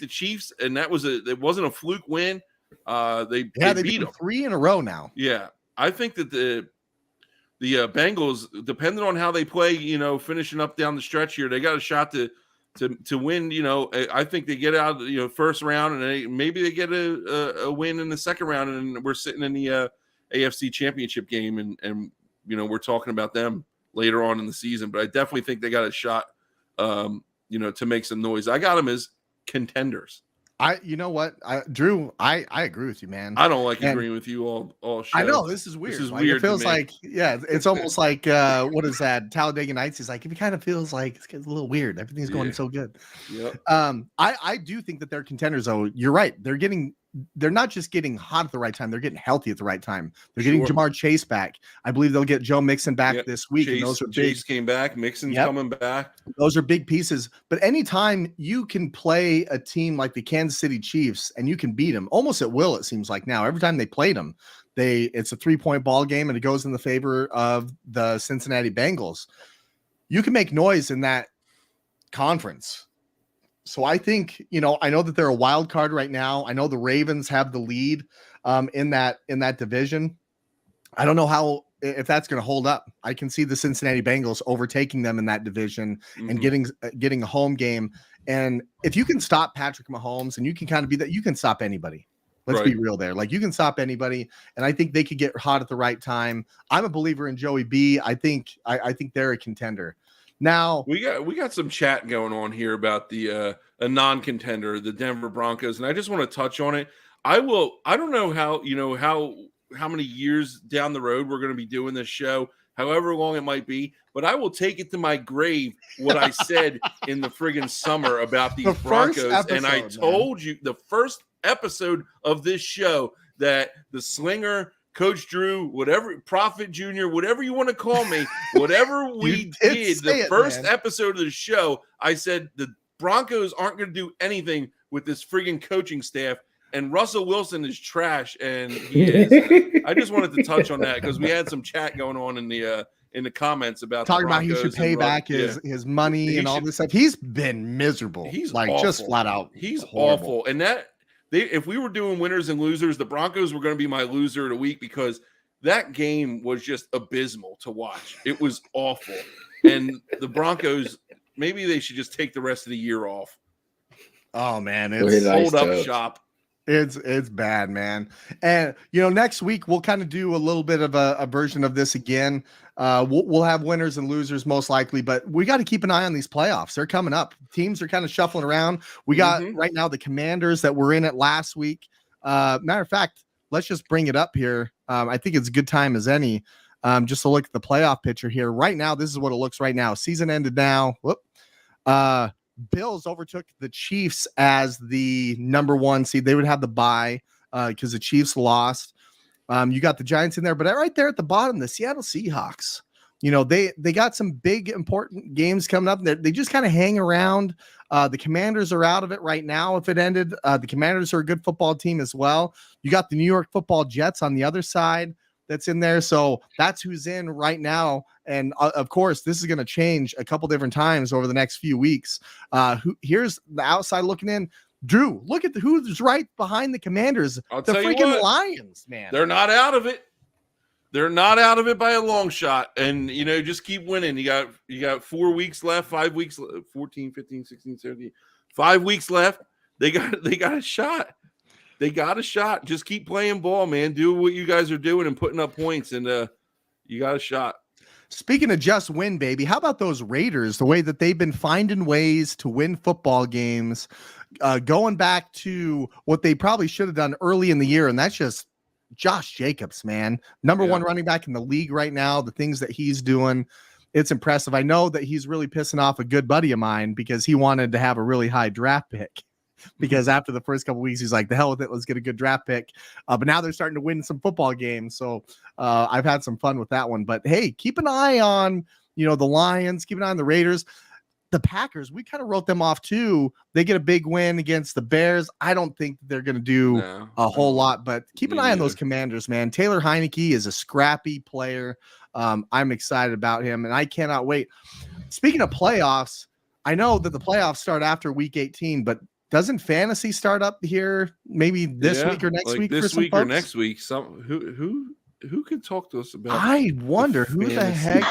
the Chiefs, and it wasn't a fluke win. They beat them 3 in a row now. Yeah, I think that the Bengals, depending on how they play, finishing up down the stretch here, they got a shot to win. I think they get out, first round, and maybe they get a win in the second round, and we're sitting in the AFC Championship game, and we're talking about them later on in the season. But I definitely think they got a shot, to make some noise. I got them as contenders. You know what, Drew, I agree with you, man. I don't like agreeing with you all show. I know this is weird. This is weird. It feels like, it's almost like what is that? Talladega Nights is like, it kind of feels like it's getting a little weird. Everything's going so good. Yep. I do think that they're contenders, though. You're right. They're not just getting hot at the right time, they're getting healthy at the right time. They're getting Jamar Chase back. I believe they'll get Joe Mixon back this week. Chase came back, Mixon's coming back. Those are big pieces. But anytime you can play a team like the Kansas City Chiefs and you can beat them almost at will, it seems like now. Every time they played them, it's a 3-point ball game and it goes in the favor of the Cincinnati Bengals. You can make noise in that conference. So I think, I know that they're a wild card right now. I know the Ravens have the lead in that division. I don't know if that's going to hold up. I can see the Cincinnati Bengals overtaking them in that division and getting a home game. And if you can stop Patrick Mahomes and you can kind of be that, you can stop anybody. Let's be real there. Like, you can stop anybody. And I think they could get hot at the right time. I'm a believer in Joey B. I think they're a contender. Now we got some chat going on here about a non-contender, the Denver Broncos, and I just want to touch on it. I don't know how many years down the road we're going to be doing this show, however long it might be, but I will take it to my grave what I said in the friggin' summer about these Broncos. And I told you the first episode of this show that the Slinger, Coach Drew, whatever, Proffit Jr., whatever you want to call me, whatever we did, the first episode of the show, I said the Broncos aren't going to do anything with this friggin' coaching staff, and Russell Wilson is trash, and he is. I just wanted to touch on that because we had some chat going on in the comments about talking about he should pay back his money and all this stuff. He's been miserable. He's like awful. Just flat out. He's horrible. awful, and that. If we were doing winners and losers, the Broncos were going to be my loser of the week because that game was just abysmal to watch. It was awful. And the Broncos, maybe they should just take the rest of the year off. Oh, man. It's hold up shop. It's bad, man. And, next week we'll kind of do a little bit of a version of this again. We'll have winners and losers most likely, but we got to keep an eye on these playoffs. They're coming up. Teams are kind of shuffling around. We got right now the Commanders that were in it last week. Matter of fact, let's just bring it up here. I think it's a good time as any, just to look at the playoff picture here. Right now, this is what it looks right now. Season ended now. Bills overtook the Chiefs as the number 1 seed. They would have the bye because the Chiefs lost. You got the Giants in there, but right there at the bottom, the Seattle Seahawks. They got some big important games coming up. They just kind of hang around. The Commanders are out of it right now. If it ended, the Commanders are a good football team as well. You got the New York Football Jets on the other side that's in there. So that's who's in right now. And of course, this is going to change a couple different times over the next few weeks. Here's the outside looking in. Drew, look at who's right behind the Commanders. The freaking Lions, man. They're not out of it. They're not out of it by a long shot. And, just keep winning. You got 4 weeks left, 5 weeks, 14, 15, 16, 17, 5 weeks left. They got a shot. They got a shot. Just keep playing ball, man. Do what you guys are doing and putting up points, and you got a shot. Speaking of just win, baby, how about those Raiders, the way that they've been finding ways to win football games, going back to what they probably should have done early in the year, and that's just Josh Jacobs, man. Number 1 running back in the league right now, the things that he's doing, it's impressive. I know that he's really pissing off a good buddy of mine because he wanted to have a really high draft pick. because after the first couple weeks, he's like, the hell with it. Let's get a good draft pick. But now they're starting to win some football games. So I've had some fun with that one. But hey, keep an eye on, the Lions, keep an eye on the Raiders. The Packers, we kind of wrote them off too. They get a big win against the Bears. I don't think they're going to do a whole lot, but keep an eye on those Commanders, man. Taylor Heineke is a scrappy player. I'm excited about him, and I cannot wait. Speaking of playoffs, I know that the playoffs start after week 18, but doesn't fantasy start up here maybe this week or next week? This for some week folks? or next week? Who can talk to us about? I wonder who the heck.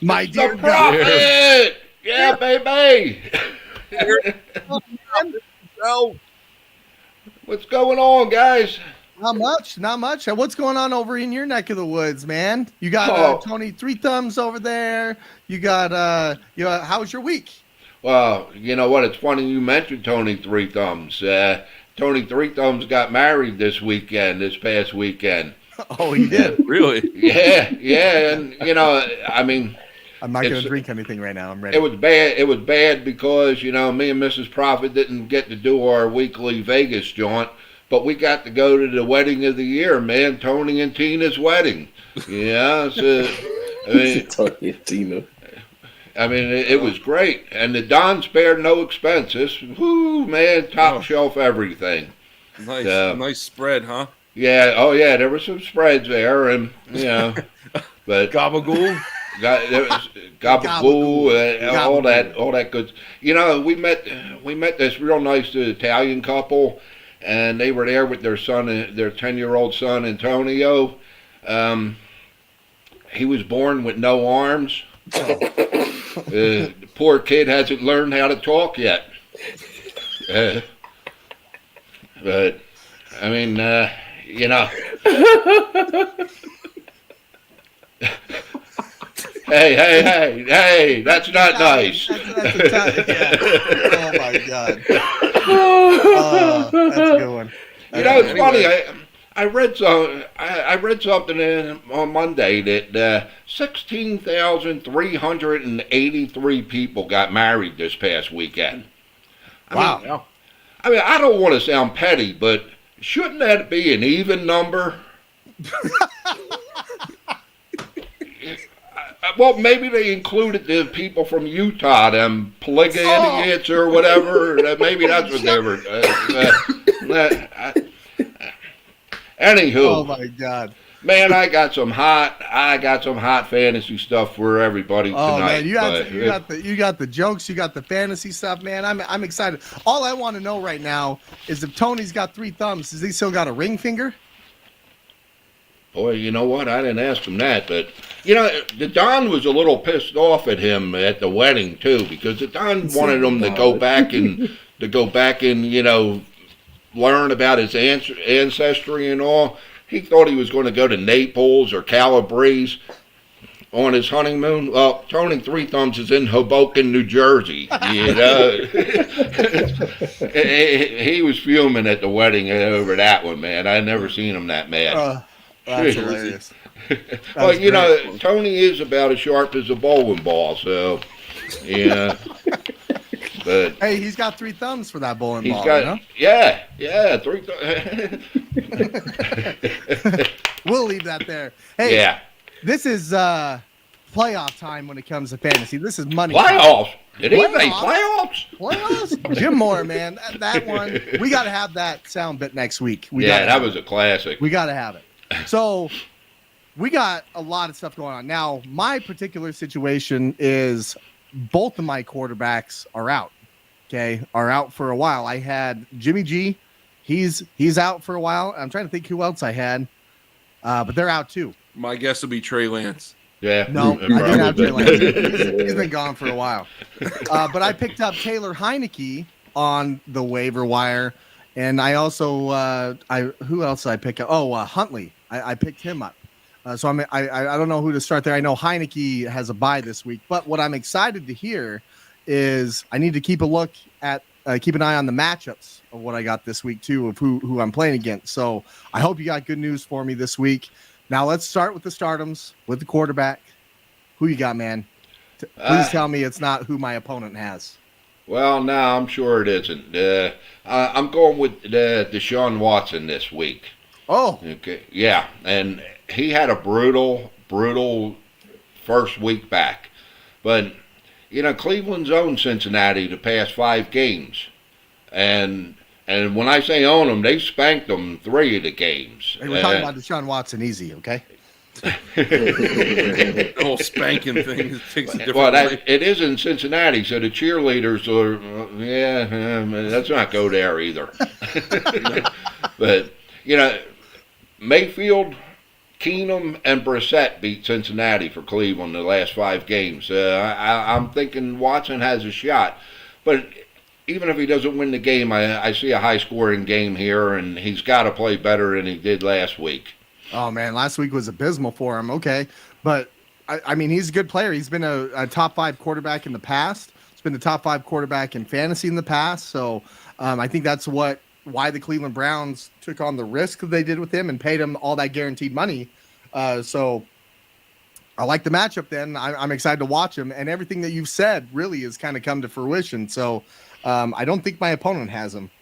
My dear Proffit! Yeah, baby. What's going on, guys? Not much. What's going on over in your neck of the woods, man? You got Tony Three Thumbs over there. You got how's your week? Well, you know what? It's funny you mentioned Tony Three Thumbs. Tony Three Thumbs got married this past weekend. Oh, he did? Really? Yeah, and I mean, I'm not going to drink anything right now. I'm ready. It was bad because, me and Mrs. Proffit didn't get to do our weekly Vegas jaunt, but we got to go to the wedding of the year, man. Tony and Tina's wedding. Yeah, so, Tony and Tina. I mean, it was great. And the Don spared no expense. This, man, top shelf everything. Nice, nice spread, huh? Yeah, there were some spreads there, and, but Gabagool. Gabagool, all that good. We met this real nice Italian couple, and they were there with their son, their 10-year-old son Antonio. He was born with no arms. The poor kid hasn't learned how to talk yet. But I mean, Hey, that's not nice. Oh my God. That's a good one. It's funny. I read something on Monday that 16,383 people got married this past weekend. Wow. I mean, I don't want to sound petty, but shouldn't that be an even number? Well, maybe they included the people from Utah, them polygamy or whatever. Maybe that's what they were. Anywho. Oh my God. Man, I got some hot fantasy stuff for everybody tonight. Oh man, you got the jokes, you got the fantasy stuff, man. I'm excited. All I want to know right now is if Tony's got 3 thumbs, has he still got a ring finger? Boy, you know what? I didn't ask him that, but the Don was a little pissed off at him at the wedding too, because the Don wanted him to go back and learn about his ancestry and all. He thought he was going to go to Naples or Calabrese on his honeymoon. Well, Tony Three Thumbs is in Hoboken, New Jersey. He was fuming at the wedding over that one, man. I never seen him that mad. That's hilarious. Well, Tony is about as sharp as a bowling ball, so yeah. But hey, he's got 3 thumbs for that bowling ball. Yeah, 3 thumbs. We'll leave that there. Hey, yeah. This is playoff time when it comes to fantasy. This is money. Playoffs? Did he say playoffs? Playoffs? Jim Moore, man. That one, we got to have that sound bit next week. That was a classic. We got to have it. So we got a lot of stuff going on. Now, my particular situation is both of my quarterbacks are out. Okay, are out for a while. I had Jimmy G. He's out for a while. I'm trying to think who else I had, but they're out too. My guess would be Trey Lance. Yeah. No, I didn't have Trey Lance. He's been gone for a while. But I picked up Taylor Heineke on the waiver wire, and I also who else did I pick up? Oh, Huntley. I picked him up. So I don't know who to start there. I know Heineke has a bye this week, but what I'm excited to hear is I need to keep an eye on the matchups of what I got this week too, of who I'm playing against. So I hope you got good news for me this week. Now let's start with the stardoms, with the quarterback. Who you got, man? Please tell me it's not who my opponent has. Well, no, I'm sure it isn't. I'm going with Deshaun Watson this week. Oh, okay, yeah, and he had a brutal first week back, but Cleveland's owned Cincinnati the past 5 games, and when I say own them, they spanked them 3 of the games. Hey, we're talking about Deshaun Watson, easy, okay? The whole spanking thing takes a different way. It is in Cincinnati, so the cheerleaders are, let's not go there either. But, Mayfield, Keenum, and Brissett beat Cincinnati for Cleveland the last 5 games. I'm thinking Watson has a shot. But even if he doesn't win the game, I see a high-scoring game here, and he's got to play better than he did last week. Oh, man, last week was abysmal for him. Okay. But, I mean, he's a good player. He's been a top 5 quarterback in the past. He's been the top 5 quarterback in fantasy in the past. So I think that's why the Cleveland Browns took on the risk they did with him and paid him all that guaranteed money. So I like the matchup then. I'm excited to watch him. And everything that you've said really has kind of come to fruition. So I don't think my opponent has him.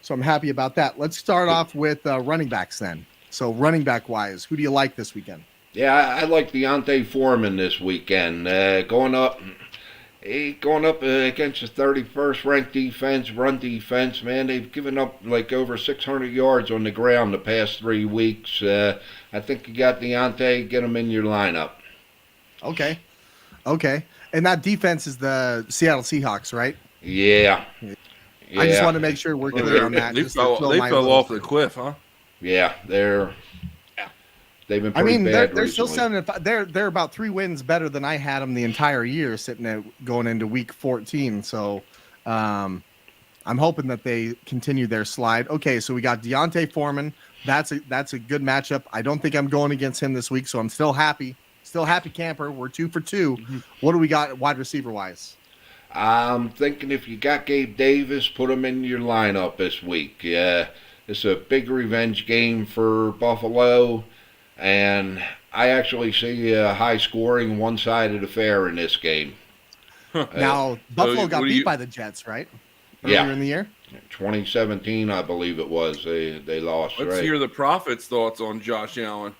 So I'm happy about that. Let's start off with running backs then. So running back wise, who do you like this weekend? Yeah, I like Deontay Foreman this weekend. Going up against the 31st ranked defense, run defense. Man, they've given up like over 600 yards on the ground the past 3 weeks. I think you got Deontay. Get him in your lineup. Okay. And that defense is the Seattle Seahawks, right? Yeah. I just want to make sure we're clear on that. They fell off the cliff, huh? Yeah, they've been pretty bad they're recently. still 7-5. They're about 3 wins better than I had them the entire year, going into week 14. So, I'm hoping that they continue their slide. Okay, so we got Deontay Foreman. That's a good matchup. I don't think I'm going against him this week, so I'm still happy. Still happy camper. We're 2 for 2. Mm-hmm. What do we got wide receiver wise? I'm thinking if you got Gabe Davis, put him in your lineup this week. Yeah. It's a big revenge game for Buffalo, and I actually see a high-scoring, one-sided affair in this game. Now, Buffalo got beat by the Jets, right? Earlier in the year? 2017, I believe it was. They lost, Let's hear the Proffit's thoughts on Josh Allen.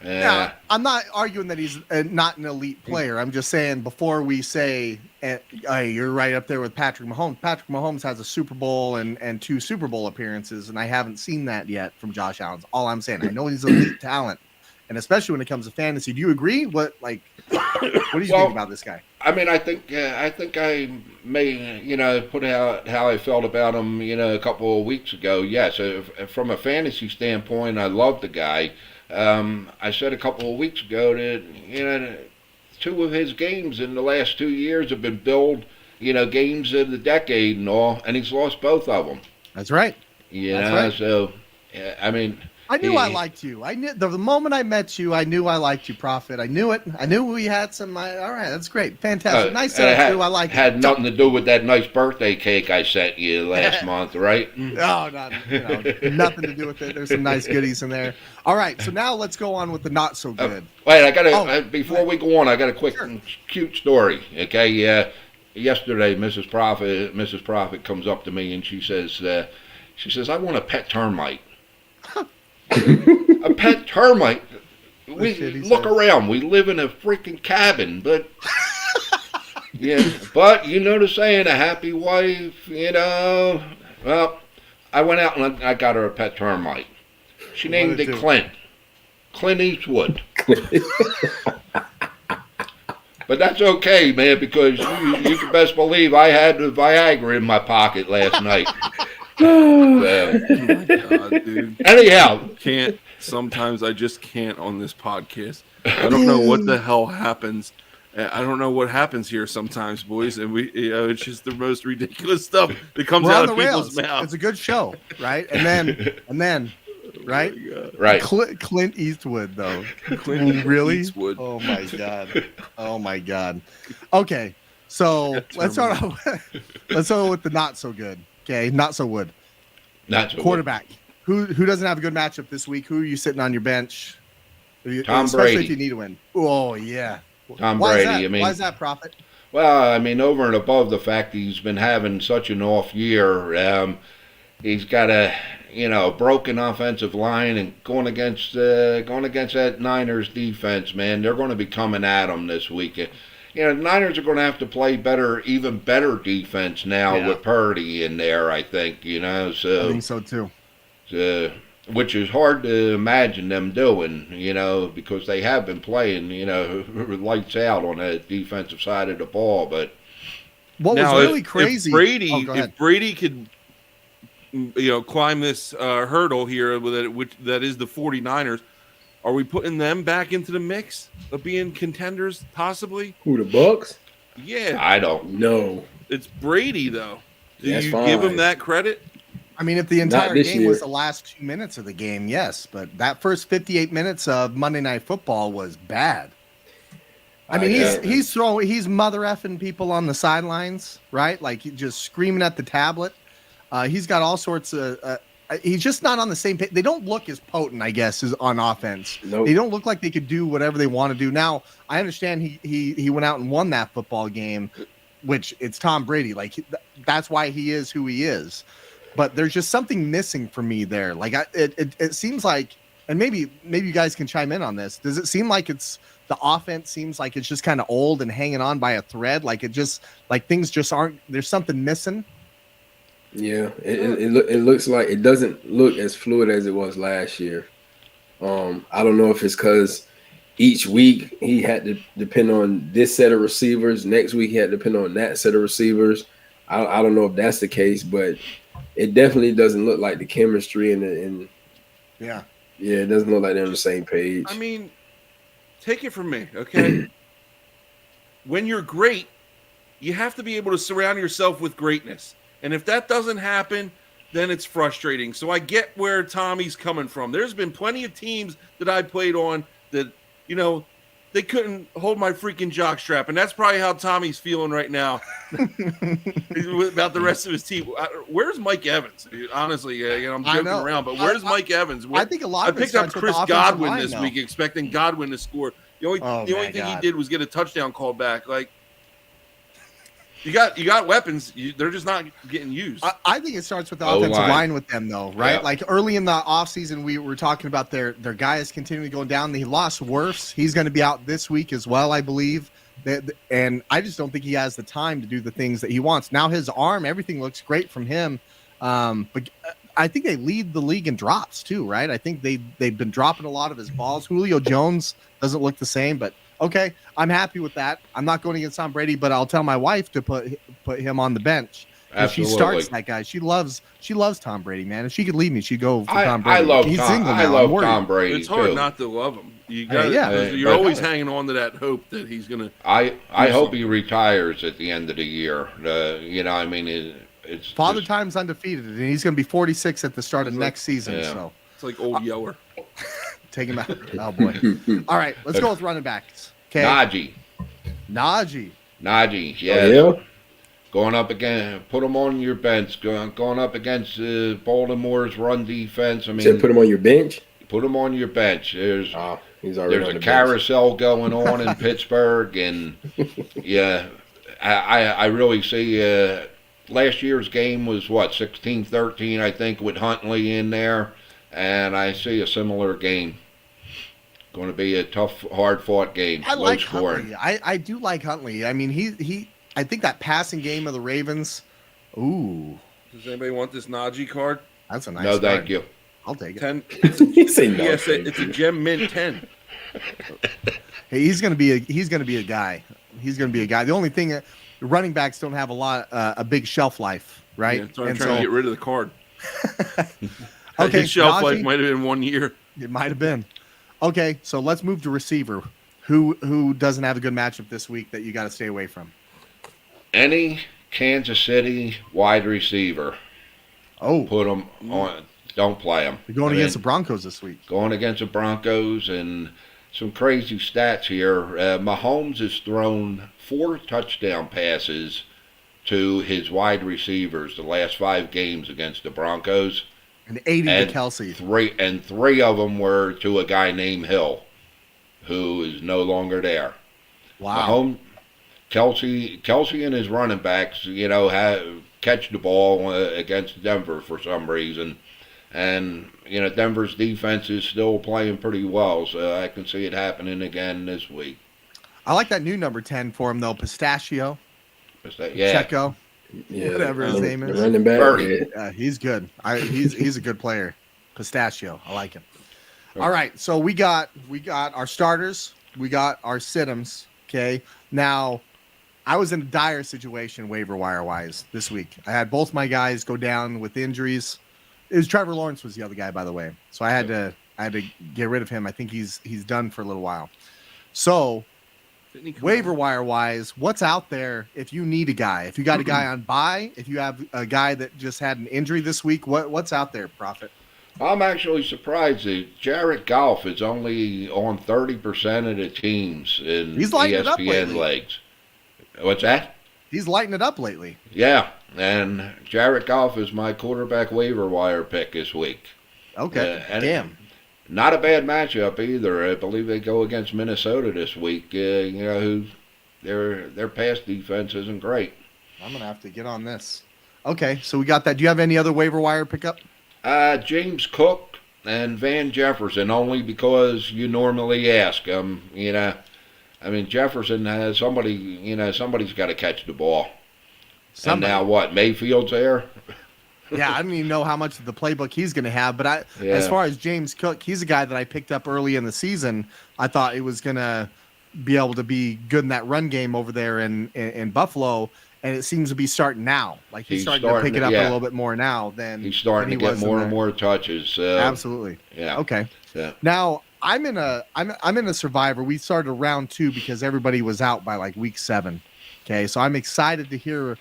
Yeah, I'm not arguing that he's not an elite player. I'm just saying before we say you're right up there with Patrick Mahomes. Patrick Mahomes has a Super Bowl and 2 Super Bowl appearances, and I haven't seen that yet from Josh Allen. All I'm saying. I know he's an elite talent, and especially when it comes to fantasy. Do you agree? What do you think about this guy? I mean, I think I may put out how I felt about him a couple of weeks ago. Yes, from a fantasy standpoint, I love the guy. I said a couple of weeks ago that 2 of his games in the last 2 years have been billed, games of the decade and all, and he's lost both of them. That's right. So I mean, I knew I liked you. I knew the moment I met you, I knew I liked you, Proffit. I knew it. I knew we had some. All right, that's great, fantastic, nice setup too. I like. Had nothing to do with that nice birthday cake I sent you last month, right? No, nothing to do with it. There's some nice goodies in there. All right, so now let's go on with the not so good. Wait, I gotta before we go on, I got a quick, cute story. Okay, yesterday, Mrs. Proffit comes up to me and she says, I want a pet termite. A pet termite. We look around. We live in a freaking cabin, but but you know the saying, a happy wife. Well, I went out and I got her a pet termite. She named it Clint Eastwood. But that's okay, man, because you can best believe I had the Viagra in my pocket last night. Oh my God, dude. Anyhow. Sometimes I just can't on this podcast. I don't know what the hell happens. I don't know what happens here sometimes, boys. And it's just the most ridiculous stuff that comes out of people's mouths. It's a good show, right? And then right? Right. Clint Eastwood, though. Clint Really? Eastwood. Oh my god. Oh my god. Okay, so let's start with the not so good. Okay, not so good. Not so Quarterback. Who doesn't have a good matchup this week? Who are you sitting on your bench? Tom Especially Brady. if you need to win. Oh yeah. Tom Why Brady. Is that? Why is that, Proffit? Well, I mean, over and above the fact he's been having such an off year, he's got a broken offensive line, and going against that Niners defense, man, they're going to be coming at him this week. The Niners are going to have to play better, even better defense now with Purdy in there. I think so. I think so too. Which is hard to imagine them doing, because they have been playing, lights out on the defensive side of the ball. But what was really crazy? If Brady could, climb this hurdle here with it, which that is the 49ers, are we putting them back into the mix of being contenders, possibly? Who, the Bucks? Yeah, I don't know. It's Brady, though. Do That's you fine. give him that credit? I mean, if the entire game year. was the last 2 minutes of the game, yes. But that first 58 minutes of Monday Night Football was bad. I mean, he's mother effing people on the sidelines, right? Like just screaming at the tablet. He's got all sorts of. He's just not on the same page. They don't look as potent, I guess, as on offense. Nope. They don't look like they could do whatever they want to do. Now, I understand he went out and won that football game, which it's Tom Brady. Like that's why he is who he is. But there's just something missing for me there. Like it seems like, and maybe you guys can chime in on this. Does it seem like the offense seems like it's just kind of old and hanging on by a thread? Like it just like things just aren't. There's something missing. Yeah, it looks like it doesn't look as fluid as it was last year. I don't know if it's because each week he had to depend on this set of receivers. Next week he had to depend on that set of receivers. I don't know if that's the case, but it definitely doesn't look like the chemistry and it doesn't look like they're on the same page. I mean, take it from me, okay? When you're great, you have to be able to surround yourself with greatness. And if that doesn't happen, then it's frustrating. So I get where Tommy's coming from. There's been plenty of teams that I played on that, they couldn't hold my freaking jockstrap. And that's probably how Tommy's feeling right now about the rest of his team. Where's Mike Evans? Honestly, I'm joking around, but where's Mike Evans? I think a lot of I picked up Chris Godwin this week, expecting Godwin to score. The only thing he did was get a touchdown call back. Like, you got weapons. They're just not getting used. I think it starts with the offensive line with them, though, right? Yeah. Like early in the offseason, we were talking about their guys continually going down. They lost Wirfs. He's going to be out this week as well, I believe. And I just don't think he has the time to do the things that he wants. Now his arm, everything looks great from him. But I think they lead the league in drops too, right? I think they've been dropping a lot of his balls. Julio Jones doesn't look the same, but okay, I'm happy with that. I'm not going against Tom Brady, but I'll tell my wife to put him on the bench. Absolutely. She starts that guy. She loves Tom Brady, man. If she could lead me, she'd go for Tom Brady. I love Tom Brady. It's hard not to love him. You're always hanging on to that hope that he's gonna. I hope he retires at the end of the year. It's Father Time's undefeated, and he's going to be 46 at the start of next season. Yeah. So it's like old Yeller. Take him out. Oh boy! All right, let's go with running backs. Okay, Najee. Yeah. Oh, yeah. Going up again, put him on your bench. Going up against Baltimore's run defense. I mean, put him on your bench. Put him on your bench. There's a carousel going on in Pittsburgh, and I really see. Last year's game was 16-13, I think, with Huntley in there, and I see a similar game. Going to be a tough, hard-fought game. I like Huntley. I do like Huntley. I mean, I think that passing game of the Ravens. Ooh. Does anybody want this Najee card? That's a nice. No, card. thank you. I'll take it. 10. You say no. Yes, it's a gem mint 10. Hey, he's gonna be a guy. He's gonna be a guy. The only thing. Running backs don't have a big shelf life, right? Yeah, so I'm trying to get rid of the card. Okay, his shelf life might have been 1 year. It might have been. Okay, so let's move to receiver. Who doesn't have a good matchup this week that you got to stay away from? Any Kansas City wide receiver. Oh, put them on. Don't play him. They're going against the Broncos this week. Going against the Broncos, and some crazy stats here. Mahomes has thrown 4 touchdown passes to his wide receivers the last 5 games against the Broncos. And 80 to Kelsey. Three of them were to a guy named Hill, who is no longer there. Wow. Kelsey and his running backs, catch the ball against Denver for some reason. And, Denver's defense is still playing pretty well, so I can see it happening again this week. I like that new number 10 for him, though. Pistachio. Yeah. Checo. Yeah, whatever his name is. The running back. Yeah, he's good. He's a good player. Pistachio. I like him. All right, so we got our starters. We got our sit-ems. Okay. Now, I was in a dire situation waiver wire wise this week. I had both my guys go down with injuries. It was Trevor Lawrence was the other guy, by the way. So I had to get rid of him. I think he's done for a little while. So waiver wire wise, what's out there if you need a guy? If you got a guy on bye, if you have a guy that just had an injury this week, what's out there, Proffit? I'm actually surprised that Jared Goff is only on 30% of the teams in ESPN leagues. What's that? He's lighting it up lately. Yeah, and Jared Goff is my quarterback waiver wire pick this week. Okay, damn. Not a bad matchup either. I believe they go against Minnesota this week. Who their pass defense isn't great. I'm gonna have to get on this. Okay, so we got that. Do you have any other waiver wire pickup? James Cook and Van Jefferson, only because you normally ask them. Jefferson has somebody's got to catch the ball. And now what? Mayfield's there? Yeah, I don't even know how much of the playbook he's going to have. But as far as James Cook, he's a guy that I picked up early in the season. I thought it was going to be able to be good in that run game over there in Buffalo. And it seems to be starting now. Like he's starting to pick it up a little bit more now than he's starting to get more and more touches. Absolutely. Yeah. Okay. Yeah. Now I'm in a survivor. We started round 2 because everybody was out by like week 7. Okay, so I'm excited to hear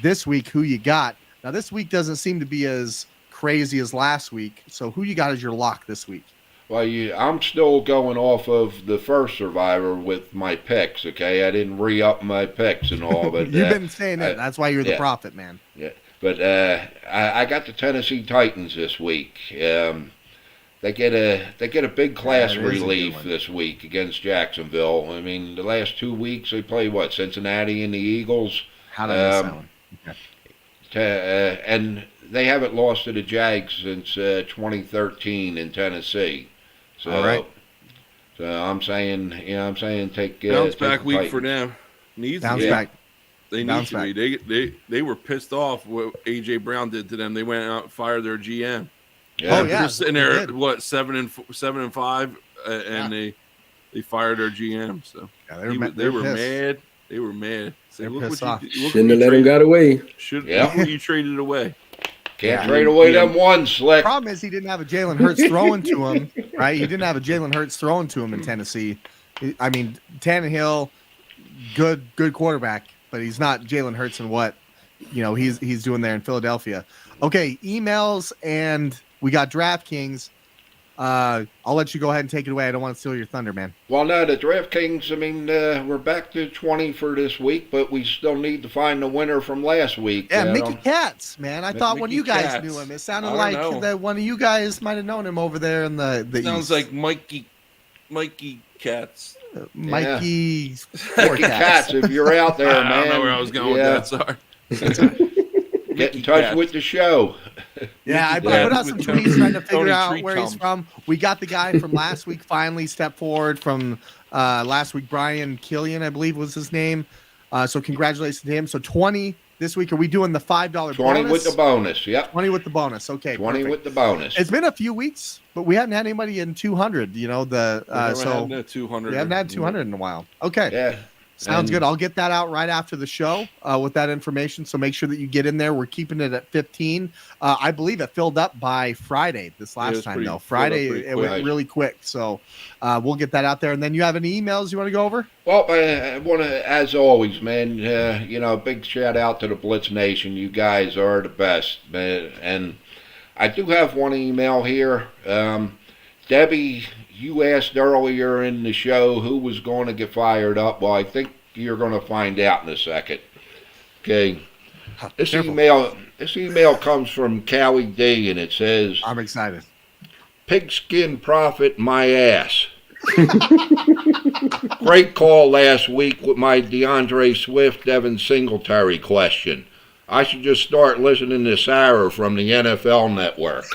this week who you got. Now this week doesn't seem to be as crazy as last week. So who you got as your lock this week? Well, I'm still going off of the first survivor with my picks. Okay, I didn't re-up my picks and all, but you've been saying it. That's why you're the Proffit, man. Yeah, but I got the Tennessee Titans this week. They get a big class relief this week against Jacksonville. I mean, the last 2 weeks they play Cincinnati and the Eagles. How did I miss that one? Okay. And they haven't lost to the Jags since 2013 in Tennessee. So, all right. So I'm saying take bounce back take week for them. Needs bounce to be. back. They need to be. They were pissed off what AJ Brown did to them. They went out and fired their GM. Yeah. Oh yeah, they're sitting there 7-5, and they fired their GM. So they were mad. They were mad. They're pissed off. Shouldn't have let him got away. Look what you traded away. Can't trade away them ones, Slick. The problem is he didn't have a Jalen Hurts throwing to him, right? He didn't have a Jalen Hurts throwing to him in Tennessee. I mean, Tannehill, good quarterback, but he's not Jalen Hurts in what he's doing there in Philadelphia. Okay, emails, and we got DraftKings. I'll let you go ahead and take it away. I don't want to steal your thunder, man. Well, no, the DraftKings, we're back to 20 for this week, but we still need to find the winner from last week. Yeah, Mickey Katz, man. I thought one of you guys knew him. It sounded like that one of you guys might have known him over there in the Sounds East. like Mikey Katz. Mikey Katz, if you're out there, man. I don't know where I was going with that. Sorry. Get in touch with the show. Yeah, I put out some tweets trying to figure out where he's from. We got the guy from last week finally stepped forward from last week. Brian Killian, I believe was his name. So congratulations to him. So 20 this week. Are we doing the $5 bonus? 20 with the bonus. Yep. 20 with the bonus. Okay. 20 perfect. with the bonus. It's been a few weeks, but we haven't had anybody in 200. We haven't had 200. We haven't had 200 in a while. Okay. Yeah. Sounds good. I'll get that out right after the show with that information. So make sure that you get in there. We're keeping it at 15. I believe it filled up by Friday this last time, though. Friday, it went really quick. So we'll get that out there. And then you have any emails you want to go over? Well, I want to, as always, man, big shout out to the Blitz Nation. You guys are the best, man. And I do have one email here. Debbie, you asked earlier in the show who was going to get fired up. Well, I think you're going to find out in a second. Okay. This email comes from Callie D, and it says, I'm excited. Pigskin Proffit my ass. Great call last week with my DeAndre Swift, Devin Singletary question. I should just start listening to Sarah from the NFL Network.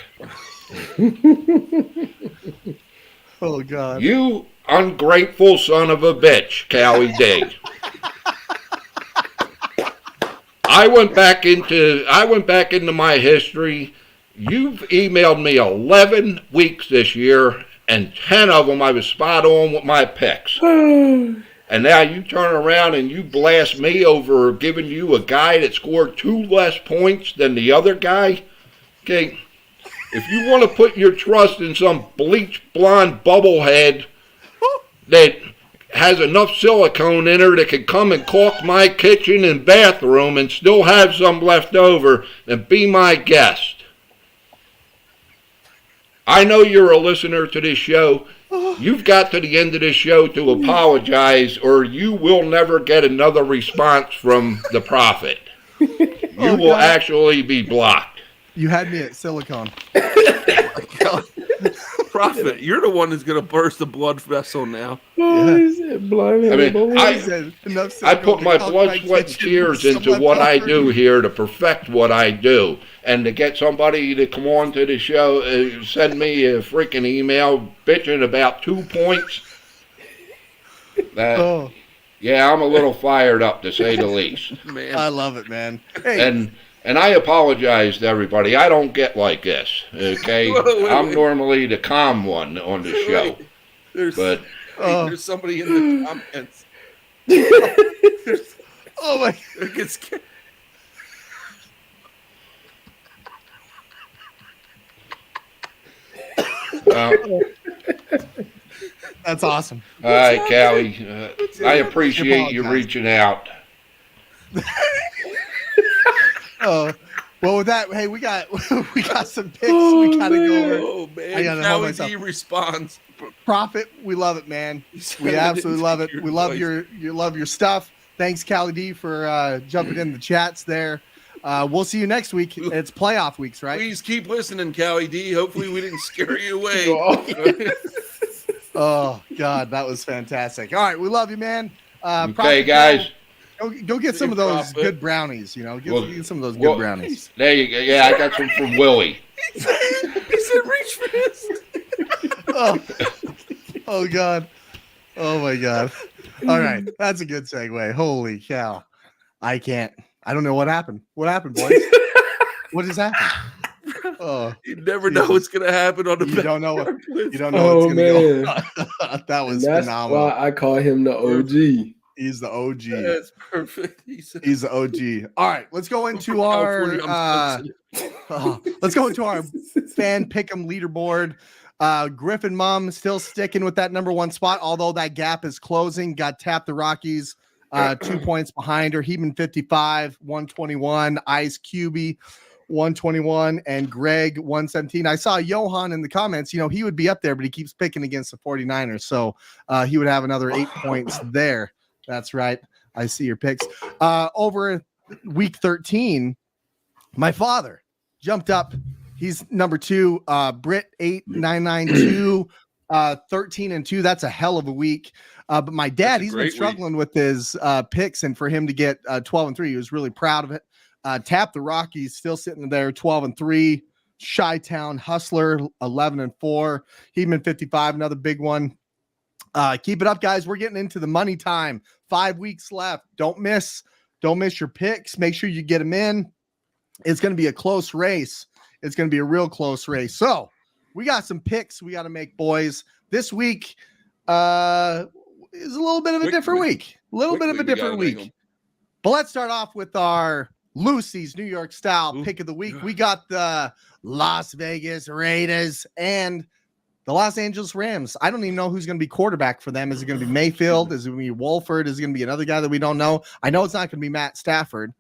Oh, God. You ungrateful son of a bitch, Callie D. I went back into my history. You've emailed me 11 weeks this year, and 10 of them I was spot on with my picks. And now you turn around and you blast me over giving you a guy that scored 2 less points than the other guy. Okay, if you want to put your trust in some bleach blonde bubblehead that has enough silicone in her that could come and caulk my kitchen and bathroom and still have some left over, then be my guest. I know you're a listener to this show. You've got to the end of this show to apologize, or you will never get another response from the Proffit. You will actually be blocked. You had me at silicone. Proffit, you're the one who's going to burst the blood vessel now. I mean, I put my blood, sweat, and tears into what I do here to perfect what I do. And to get somebody to come on to the show, send me a freaking email bitching about 2 points. Yeah, I'm a little fired up, to say the least. Man. I love it, man. Hey. And I apologize to everybody. I don't get like this, okay? Wait. I'm normally the calm one on the show. There's somebody in the comments. Oh, my God. That's awesome. All right, Callie. I appreciate you reaching out. Oh, well, with that, hey, we got some picks. We gotta go over. Oh man, I gotta hold myself. He responds. Proffit, we love it, man. We absolutely love it. We love your stuff. Thanks, Callie D, for jumping in the chats there. We'll see you next week. It's playoff weeks, right? Please keep listening, Callie D. Hopefully, we didn't scare you away. Oh God, that was fantastic. All right, we love you, man. Okay, Proffit, guys. Go get some of those good brownies. You know, get some of those good brownies. There you go. Yeah, I got some from Willie. He said, "Reach for this." Oh God. Oh my God. All right, that's a good segue. Holy cow! I don't know what happened. What happened, boys? What just happened? Oh, you never know what's gonna happen on the. You don't know what's gonna go. That was phenomenal. That's why I call him the OG. He's the OG. That's perfect. He's the OG. All right, let's go into our fan pick'em leaderboard. Griffin Mom still sticking with that number 1 spot, although that gap is closing. Got Tap the Rockies 2 points behind her. Heeman 55, 121. Ice QB 121 and Greg 117. I saw Johan in the comments. You know, he would be up there, but he keeps picking against the 49ers, so he would have another 8 points there. That's right. I see your picks. Over week 13, my father jumped up. He's number 2. Britt 8992, 13-2. That's a hell of a week. But my dad, he's been struggling with his picks, and for him to get 12-3, he was really proud of it. Tap the Rockies still sitting there 12-3. Chi-Town Hustler 11-4. Heeman 55, another big one. Keep it up, guys. We're getting into the money time. 5 weeks left. Don't miss your picks. Make sure you get them in. It's going to be a close race. It's going to be a real close race. So we got some picks we got to make, boys. This week is a little bit of a different week. But let's start off with our Lucy's New York style pick of the week. We got the Las Vegas Raiders and the Los Angeles Rams. I don't even know who's going to be quarterback for them. Is it going to be Mayfield? Is it going to be Wolford? Is it going to be another guy that we don't know? I know it's not going to be Matt Stafford.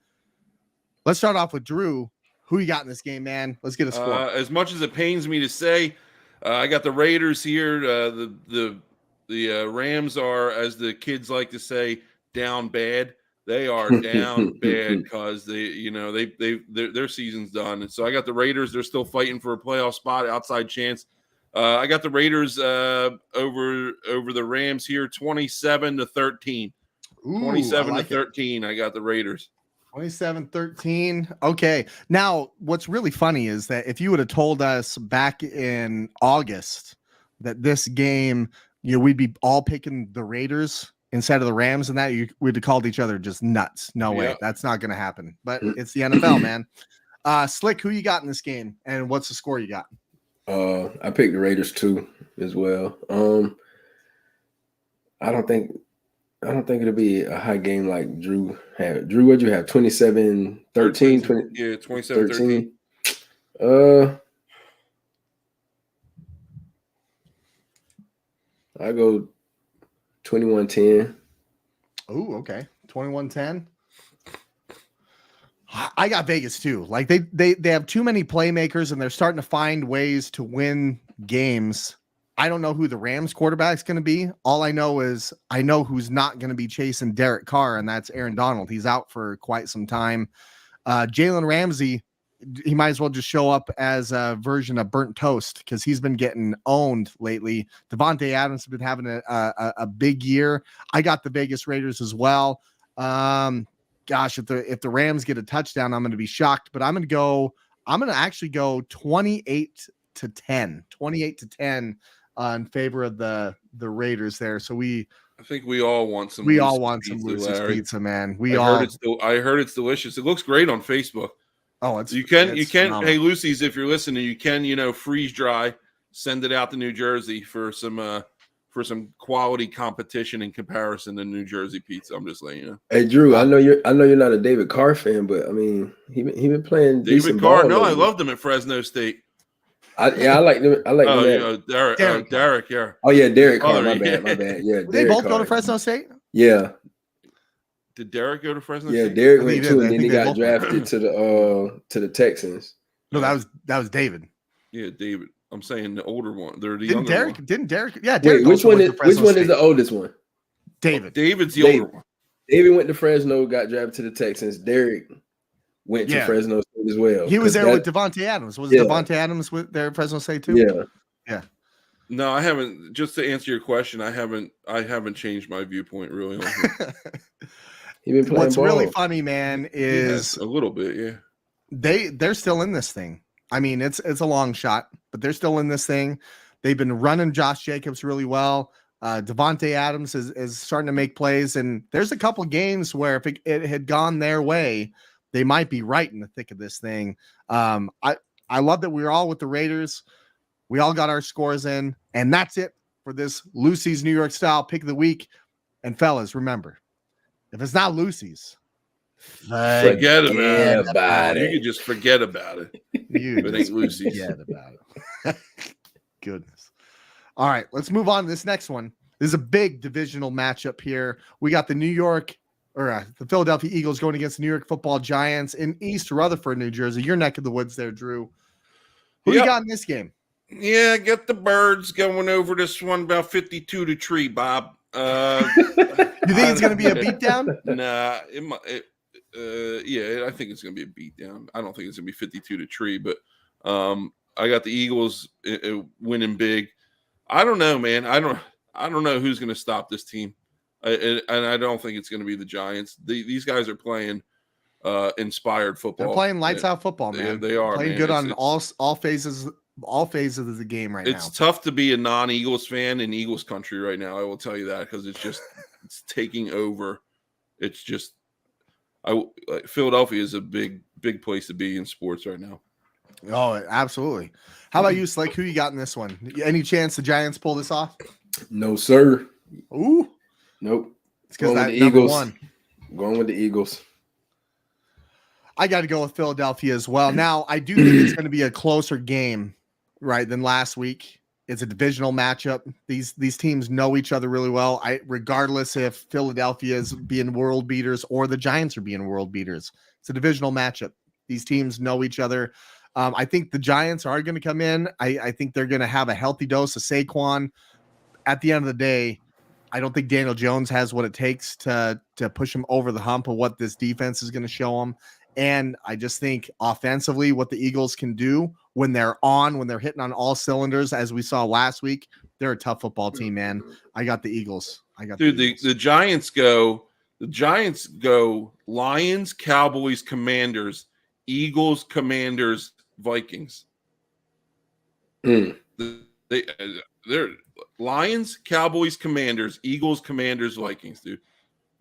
Let's start off with Drew. Who you got in this game, man? Let's get a score. As much as it pains me to say, I got the Raiders here. The Rams are, as the kids like to say, down bad. They are down bad because their season's done. And so I got the Raiders. They're still fighting for a playoff spot, outside chance. I got the Raiders over the Rams here, 27-13. 27-13. I got the Raiders. 27-13. Okay. Now, what's really funny is that if you would have told us back in August that this game, we'd be all picking the Raiders instead of the Rams, and that we'd have called each other just nuts. No way. That's not going to happen. But it's the NFL, man. Slick, who you got in this game, and what's the score you got? I picked the Raiders too as well. I don't think it'll be a high game like Drew had. Drew, what'd you have? 27-13? 27-13. I go 21-10. Oh, okay. 21-10. I got Vegas too. Like they have too many playmakers and they're starting to find ways to win games. I don't know who the Rams quarterback's going to be. All I know is I know who's not going to be chasing Derek Carr, and that's Aaron Donald. He's out for quite some time. Jalen Ramsey, he might as well just show up as a version of burnt toast because he's been getting owned lately. Devontae Adams has been having a big year. I got the Vegas Raiders as well. Gosh, if the Rams get a touchdown, I'm going to be shocked, but I'm going to actually go 28-10 in favor of the Raiders there. So I think we all want some. Lucy's pizza, man. I heard it's delicious. It looks great on Facebook. Oh, you can. Phenomenal. Hey, Lucy's, if you're listening, you can freeze dry, send it out to New Jersey for some quality competition in comparison to New Jersey pizza. I'm just letting you know. Hey, Drew, I know you're not a David Carr fan, but I mean, he been playing David Carr. No, I loved him at Fresno State. I like them. Derek. Yeah. Oh yeah, Derek Carr. My bad. Yeah, they both go to Fresno State. Yeah. Did Derek go to Fresno State? Yeah, Derek went too, and then he got drafted to the Texans. No, that was David. Yeah, David. I'm saying the older one. They're the younger Derek? One. Didn't Derek? Yeah, Derek. Wait, which one is the oldest one? David. David's the older one. David went to Fresno, got drafted to the Texans. Derek went to Fresno State as well. He was there with Devontae Adams. Was Devontae Adams there at Fresno State too? Yeah. No, I haven't. Just to answer your question, I haven't changed my viewpoint really. What's really funny, man, is a little bit. Yeah. They're still in this thing. I mean, it's a long shot, but they're still in this thing. They've been running Josh Jacobs really well. Devontae Adams is starting to make plays, and there's a couple games where if it had gone their way, they might be right in the thick of this thing. I love that we're all with the Raiders. We all got our scores in, and that's it for this Lucy's New York Style Pick of the Week. And fellas, remember, if it's not Lucy's, forget about it. You can just forget about it. It ain't Lucy's. Forget about it. Goodness. All right, let's move on to this next one. This is a big divisional matchup here. We got the Philadelphia Eagles going against the New York Football Giants in East Rutherford, New Jersey. Your neck of the woods there, Drew. Who you got in this game? Yeah, get the Birds going over this one about 52-3, Bob. You think it's going to be a beatdown? Nah, I think it's going to be a beatdown. I don't think it's going to be 52-3, but I got the Eagles winning big. I don't know, man. I don't know who's going to stop this team, and I don't think it's going to be the Giants. These guys are playing inspired football. They're playing lights out football, man. They are playing good on all phases of the game right now. It's tough to be a non-Eagles fan in Eagles country right now. I will tell you that because it's taking over. It's just Philadelphia is a big place to be in sports right now. Oh, absolutely. How about you, Slick? Who you got in this one? Any chance the Giants pull this off? No, sir. Ooh. Nope. It's because that Eagles. One. Going with the Eagles. I got to go with Philadelphia as well. Now, I do think it's going to be a closer game, right, than last week. It's a divisional matchup. These teams know each other really well. Regardless if Philadelphia is being world beaters or the Giants are being world beaters. It's a divisional matchup. These teams know each other. I think the Giants are going to come in. I think they're going to have a healthy dose of Saquon. At the end of the day, I don't think Daniel Jones has what it takes to push him over the hump of what this defense is going to show him. And I just think offensively, what the Eagles can do when they're hitting on all cylinders, as we saw last week, they're a tough football team, man. I got the Eagles. The Giants go Lions, Cowboys, Commanders, Eagles, Commanders, Vikings. They're Lions, Cowboys, Commanders, Eagles, Commanders, Vikings, dude.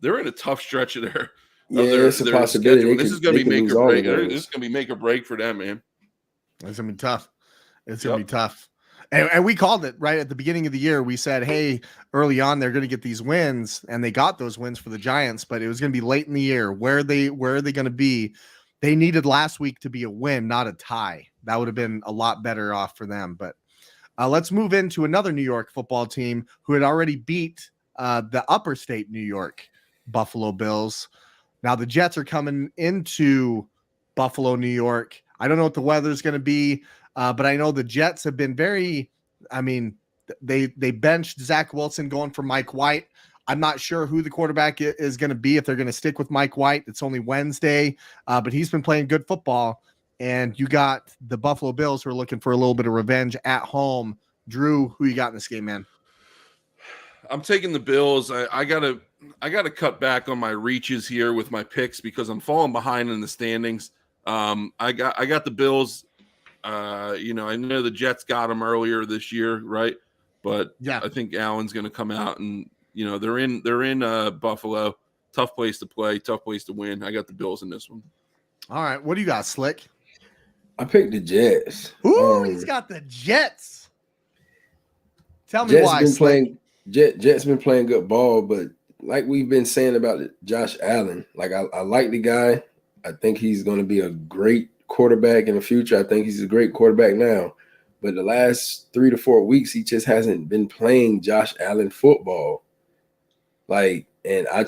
They're in a tough stretch of their it's a possibility. This is going to be make or break. This is going to be make or break for them, man. It's going to be tough. It's going to be tough. And we called it right at the beginning of the year. We said, hey, early on, they're going to get these wins, and they got those wins for the Giants, but it was going to be late in the year. Where are they going to be? They needed last week to be a win, not a tie. That would have been a lot better off for them. But let's move into another New York football team who had already beat the upper state New York Buffalo Bills. Now the Jets are coming into Buffalo, New York. I don't know what the weather's going to be. But I know the Jets have been they benched Zach Wilson going for Mike White. I'm not sure who the quarterback is going to be, if they're going to stick with Mike White. It's only Wednesday, but he's been playing good football. And you got the Buffalo Bills who are looking for a little bit of revenge at home. Drew, who you got in this game, man? I'm taking the Bills. I gotta cut back on my reaches here with my picks because I'm falling behind in the standings. I got the Bills. I know the Jets got them earlier this year, right? But yeah, I think Allen's going to come out and they're in Buffalo. Tough place to play, tough place to win. I got the Bills in this one. All right, what do you got, Slick? I picked the Jets. Ooh, he's got the Jets. Tell me why. Jets been playing good ball, but like we've been saying about Josh Allen, like I like the guy. I think he's going to be a great quarterback in the future. I think he's a great quarterback now, but the last 3 to 4 weeks he just hasn't been playing Josh Allen football. And I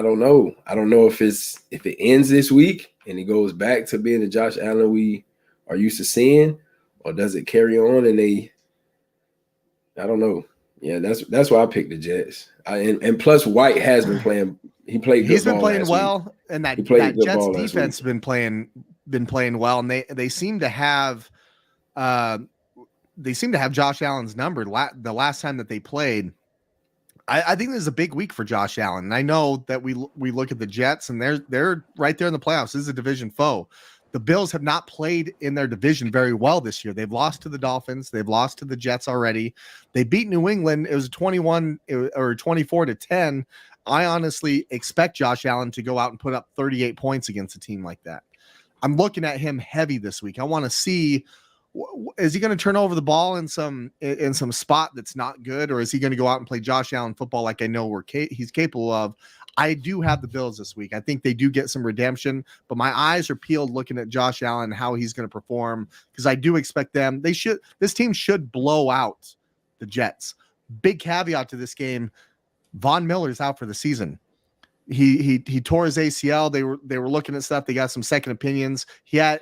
don't know. I don't know if it ends this week and he goes back to being the Josh Allen we are used to seeing, or does it carry on and I don't know. Yeah, that's why I picked the Jets. And plus White has been playing. He's been playing well, and that Jets defense has been playing well, and they seem to have Josh Allen's number. The last time that they played, I think this is a big week for Josh Allen. And I know that we look at the Jets and they're right there in the playoffs. This is a division foe. The Bills have not played in their division very well this year. They've lost to the Dolphins. They've lost to the Jets already. They beat New England. It was 24-10. I honestly expect Josh Allen to go out and put up 38 points against a team like that. I'm looking at him heavy this week. I want to see, is he going to turn over the ball in some spot that's not good, or is he going to go out and play Josh Allen football like I know he's capable of? I do have the Bills this week. I think they do get some redemption, but my eyes are peeled looking at Josh Allen, how he's going to perform, because I do expect them. This team should blow out the Jets. Big caveat to this game: Von Miller's out for the season. He tore his ACL. They were looking at stuff. They got some second opinions. He's out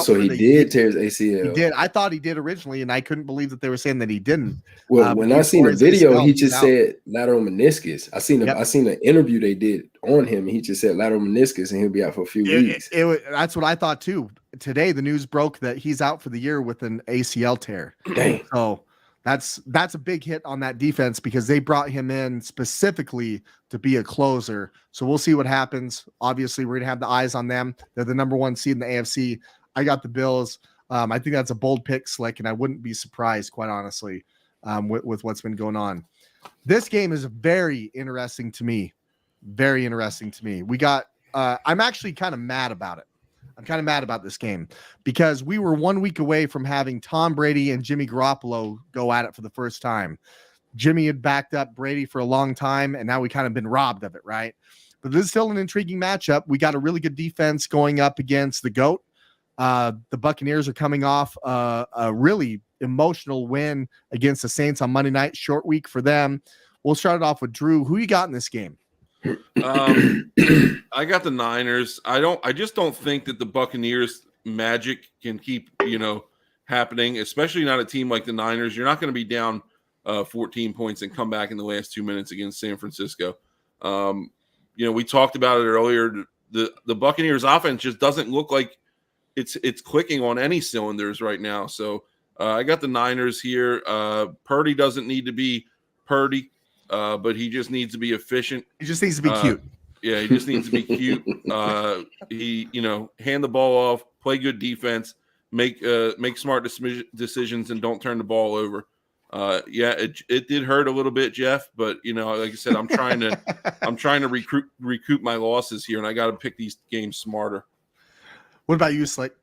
so he did tear his ACL. He did. I thought he did originally, and I couldn't believe that they were saying that he didn't. Well, when I seen the video, ACL, he just said lateral meniscus. I seen an interview they did on him, and he just said lateral meniscus, and he'll be out for a few weeks. That's what I thought too. Today, the news broke that he's out for the year with an ACL tear. Dang. So that's a big hit on that defense because they brought him in specifically to be a closer. So we'll see what happens. Obviously, we're going to have the eyes on them. They're the number 1 seed in the AFC. I got the Bills. I think that's a bold pick, Slick, and I wouldn't be surprised, quite honestly, with what's been going on. This game is very interesting to me. Very interesting to me. We got I'm actually kind of mad about it. I'm kind of mad about this game because we were 1 week away from having Tom Brady and Jimmy Garoppolo go at it for the first time. Jimmy had backed up Brady for a long time, and now we kind of been robbed of it, right? But this is still an intriguing matchup. We got a really good defense going up against the GOAT. The Buccaneers are coming off a really emotional win against the Saints on Monday night. Short week for them. We'll start it off with Drew. Who you got in this game? I got the Niners. I just don't think that the Buccaneers magic can keep, happening, especially not a team like the Niners. You're not going to be down 14 points and come back in the last 2 minutes against San Francisco. We talked about it earlier. The Buccaneers offense just doesn't look like it's clicking on any cylinders right now. So I got the Niners here. Purdy doesn't need to be Purdy, but he just needs to be efficient. He just needs to be cute. Yeah, he just needs to be cute. He, hand the ball off, play good defense, make smart decisions, and don't turn the ball over. It did hurt a little bit, Jeff, but like I said, I'm trying to recoup my losses here, and I got to pick these games smarter. What about you, Slick?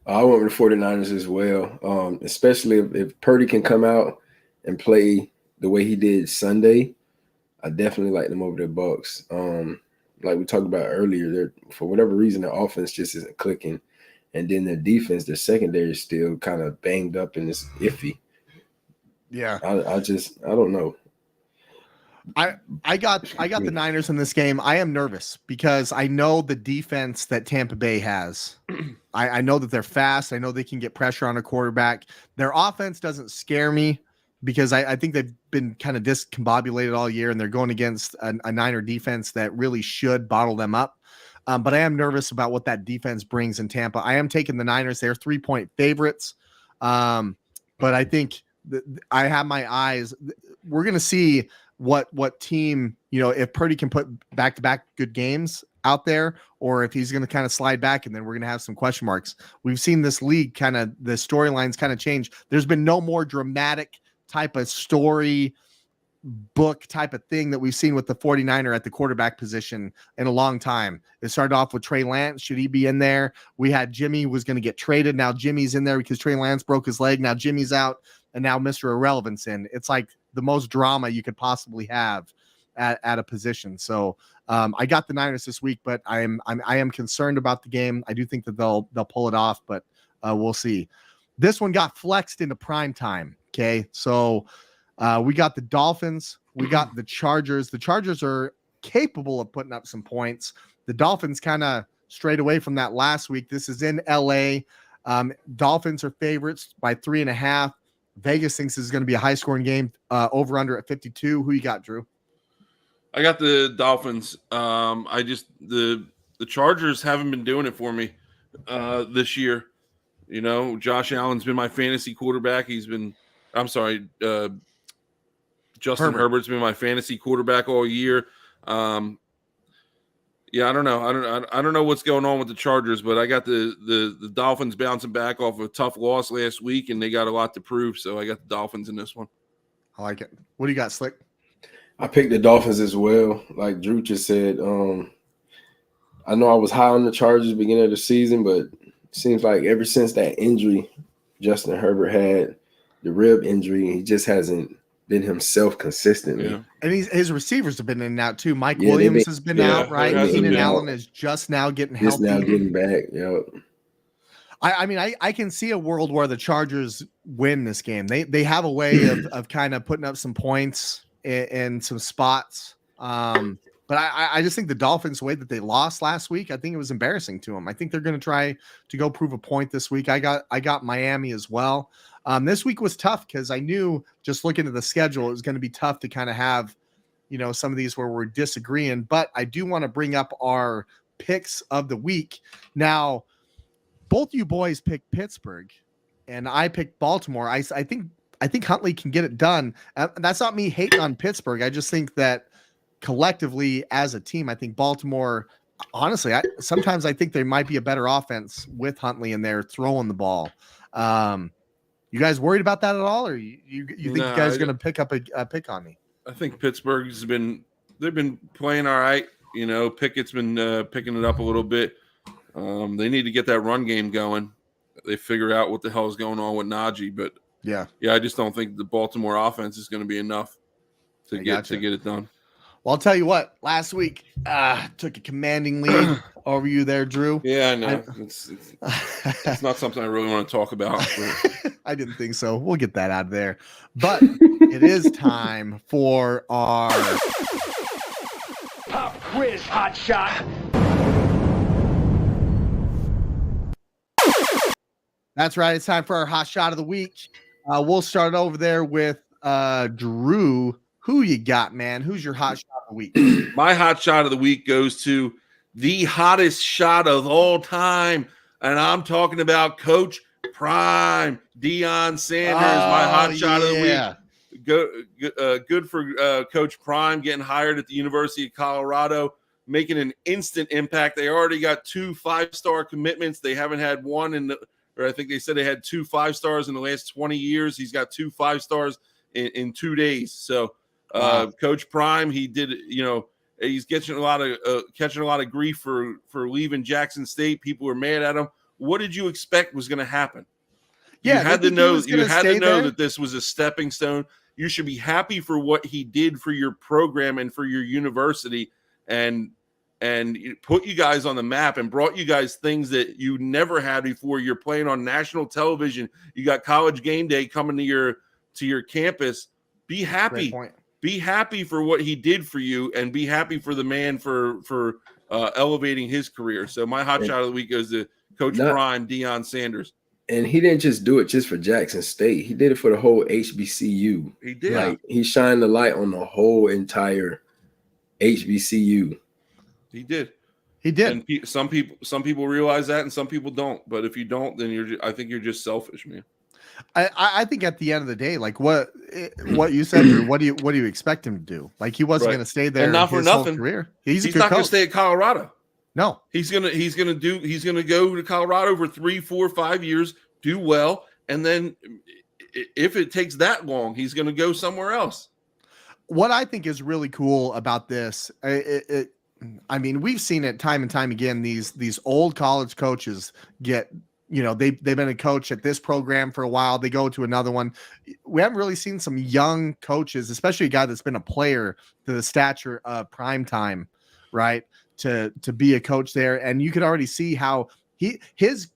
I went with the 49ers as well, especially if Purdy can come out and play the way he did Sunday. I definitely like them over the Bucs. Like we talked about earlier, for whatever reason, their offense just isn't clicking. And then their defense, their secondary is still kind of banged up and it's iffy. Yeah. I don't know. I got the Niners in this game. I am nervous because I know the defense that Tampa Bay has. I know that they're fast. I know they can get pressure on a quarterback. Their offense doesn't scare me because I think they've been kind of discombobulated all year, and they're going against a Niner defense that really should bottle them up. But I am nervous about what that defense brings in Tampa. I am taking the Niners. They're 3-point favorites. But I think I have my eyes. We're going to see what team, if Purdy can put back-to-back good games out there, or if he's going to kind of slide back, and then we're going to have some question marks. We've seen this league the storylines kind of change. There's been no more dramatic type of story book type of thing that we've seen with the 49er at the quarterback position in a long time. It started off with Trey Lance. Should he be in there? We had Jimmy was going to get traded. Now Jimmy's in there because Trey Lance broke his leg. Now Jimmy's out, and now Mr. Irrelevant's in. It's like the most drama you could possibly have at a position. So I got the Niners this week, but I am concerned about the game. I do think that they'll pull it off, but we'll see. This one got flexed into prime time. Okay, so we got the Dolphins, we got the Chargers. The Chargers are capable of putting up some points. The Dolphins kind of strayed away from that last week. This is in LA. Dolphins are favorites by 3.5. Vegas thinks this is going to be a high scoring game. Over under at 52. Who you got, Drew? I got the Dolphins. The Chargers haven't been doing it for me this year. Josh Allen's been my fantasy quarterback. Justin Herbert's been my fantasy quarterback all year. I don't know. I don't know what's going on with the Chargers, but I got the Dolphins bouncing back off a tough loss last week, and they got a lot to prove. So I got the Dolphins in this one. I like it. What do you got, Slick? I picked the Dolphins as well. Like Drew just said, I know I was high on the Chargers beginning of the season, but it seems like ever since that injury Justin Herbert had, the rib injury, he just hasn't been himself consistently. Yeah. And his receivers have been in and out too. Mike Williams has been out, right? Keenan Allen is just now getting healthy. Just now getting back, yep. I can see a world where the Chargers win this game. They have a way of kind of putting up some points in some spots. But I just think the Dolphins, the way that they lost last week, I think it was embarrassing to them. I think they're going to try to go prove a point this week. I got Miami as well. This week was tough because I knew just looking at the schedule, it was going to be tough to kind of have, some of these where we're disagreeing. But I do want to bring up our picks of the week. Now, both you boys picked Pittsburgh, and I picked Baltimore. I think Huntley can get it done. That's not me hating on Pittsburgh. I just think that collectively as a team, I think Baltimore, honestly, sometimes I think they might be a better offense with Huntley in there throwing the ball. You guys worried about that at all, or you think you guys are going to pick up a pick on me? I think Pittsburgh's they've been playing all right. Pickett's been picking it up a little bit. They need to get that run game going. They figure out what the hell is going on with Najee, but yeah, I just don't think the Baltimore offense is going to be enough to get it done. Well, I'll tell you what. Last week, took a commanding lead over you there, Drew. Yeah, I know. It's not something I really want to talk about. I didn't think so. We'll get that out of there. But it is time for our quiz, hot shot. That's right. It's time for our hot shot of the week. We'll start over there with Drew. Who you got, man? Who's your hot shot of the week? My hot shot of the week goes to the hottest shot of all time, and I'm talking about Coach Prime, Deion Sanders. My hot shot of the week. Good for Coach Prime getting hired at the University of Colorado, making an instant impact. They already got 2 5-star commitments. They haven't had one or I think they said they had 2 5-stars in the last 20 years. He's got 2 5-stars in 2 days. So Coach Prime, he did, he's catching a lot of grief for leaving Jackson State. People were mad at him. What did you expect was going to happen? Yeah, you had to know that this was a stepping stone. You should be happy for what he did for your program and for your university, and put you guys on the map and brought you guys things that you never had before. You're playing on national television. You got College Game Day coming to your campus. Be happy. Be happy for what he did for you, and be happy for the man for elevating his career. So my hot shot of the week goes to Coach Prime, Deion Sanders. And he didn't just do it just for Jackson State. He did it for the whole HBCU. He did. Like, he shined the light on the whole entire HBCU. He did. He did. And some people realize that, and some people don't. But if you don't, then I think you're just selfish, man. I think at the end of the day, like what you said, Drew, what do you expect him to do? Like, he wasn't going to stay there, and not for nothing. Career. He's not going to stay at Colorado. No, he's gonna go to Colorado for 3, 4, 5 years, do well, and then if it takes that long, he's gonna go somewhere else. What I think is really cool about this, I mean, we've seen it time and time again. These old college coaches get, they've been a coach at this program for a while. They go to another one. We haven't really seen some young coaches, especially a guy that's been a player to the stature of prime time, right? To be a coach there. And you could already see how his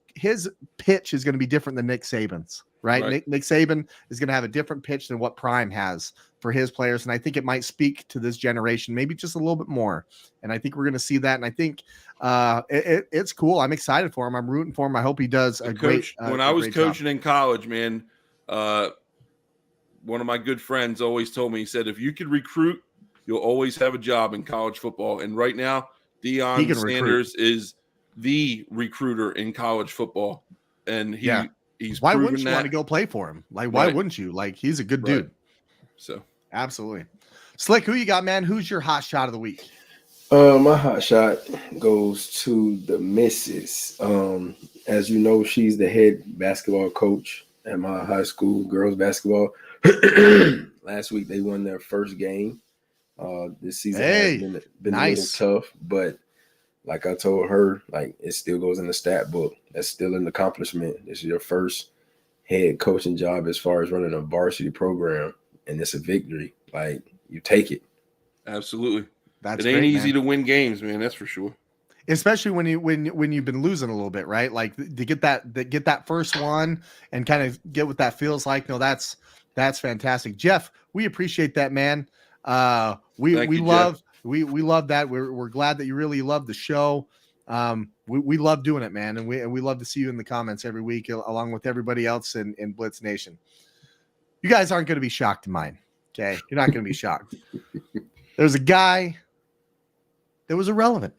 pitch is going to be different than Nick Saban's, right? Nick Saban is going to have a different pitch than what Prime has for his players. And I think it might speak to this generation, maybe just a little bit more. And I think we're going to see that. And I think it's cool. I'm excited for him. I'm rooting for him. I hope he does a great When I was coaching in college, man, one of my good friends always told me, he said, if you could recruit, you'll always have a job in college football. And right now, Deion Sanders is the recruiter in college football. And he's why wouldn't you want to go play for him? Like, why wouldn't you? Like, he's a good dude. So absolutely. Slick, who you got, man? Who's your hot shot of the week? My hot shot goes to the missus. As you know, she's the head basketball coach at my high school, girls basketball. Last week they won their first game. This season has been a little tough, but like I told her, like, it still goes in the stat book. That's still an accomplishment. This is your first head coaching job as far as running a varsity program, and it's a victory. Like, you take it. Absolutely. It ain't easy to win games, man. That's for sure. Especially when you've been losing a little bit, right? Like, to get that first one and kind of get what that feels like. No, that's fantastic. Jeff, we appreciate that, man. We love that. We're glad that you really love the show. We love doing it, man, and we love to see you in the comments every week along with everybody else in Blitz Nation. You guys aren't going to be shocked in mine. Okay, you're not going to be shocked. There's a guy that was irrelevant.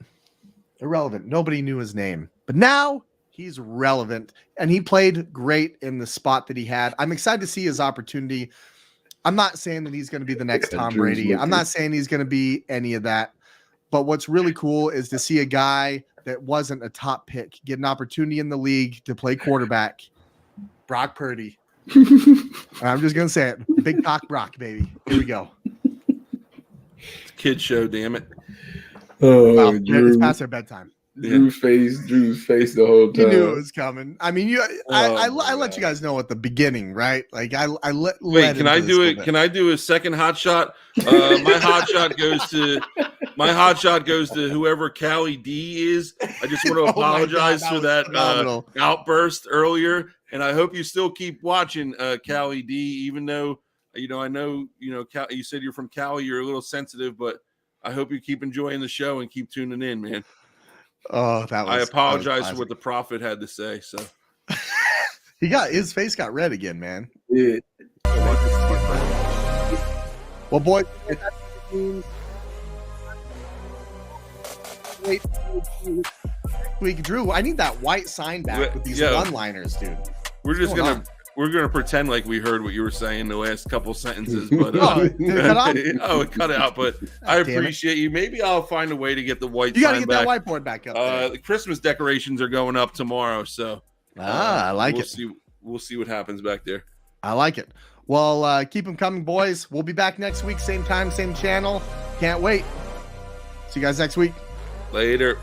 Nobody knew his name, but now he's relevant, and he played great in the spot that he had. I'm excited to see his opportunity. I'm not saying that he's going to be the next Tom Brady. I'm not saying he's going to be any of that. But what's really cool is to see a guy that wasn't a top pick get an opportunity in the league to play quarterback. Brock Purdy. I'm just going to say it. Big Cock Brock, baby. Here we go. It's a kid show, damn it. Oh, well, it's past their bedtime. Drew's face the whole time. You knew it was coming. I mean, I let you guys know at the beginning, right? Like, I let. Wait, can I do it? Can I do a second hot shot? My hot shot goes to whoever Callie D is. I just want to apologize for that outburst earlier, and I hope you still keep watching Callie D, even though I know you said you're from Cali, you're a little sensitive, but I hope you keep enjoying the show and keep tuning in, man. Oh, that was. I apologize for what the Proffit had to say. So his face got red again, man. Yeah. Well, boy. Week, Drew, I need that white sign back with these one-liners, dude. We're gonna pretend like we heard what you were saying the last couple sentences, but did it cut out? It cut out. But I appreciate you. Maybe I'll find a way to get the white. You got to get back. that whiteboard back up. The Christmas decorations are going up tomorrow, so I like it. We'll see what happens back there. I like it. Well, keep them coming, boys. We'll be back next week, same time, same channel. Can't wait. See you guys next week. Later.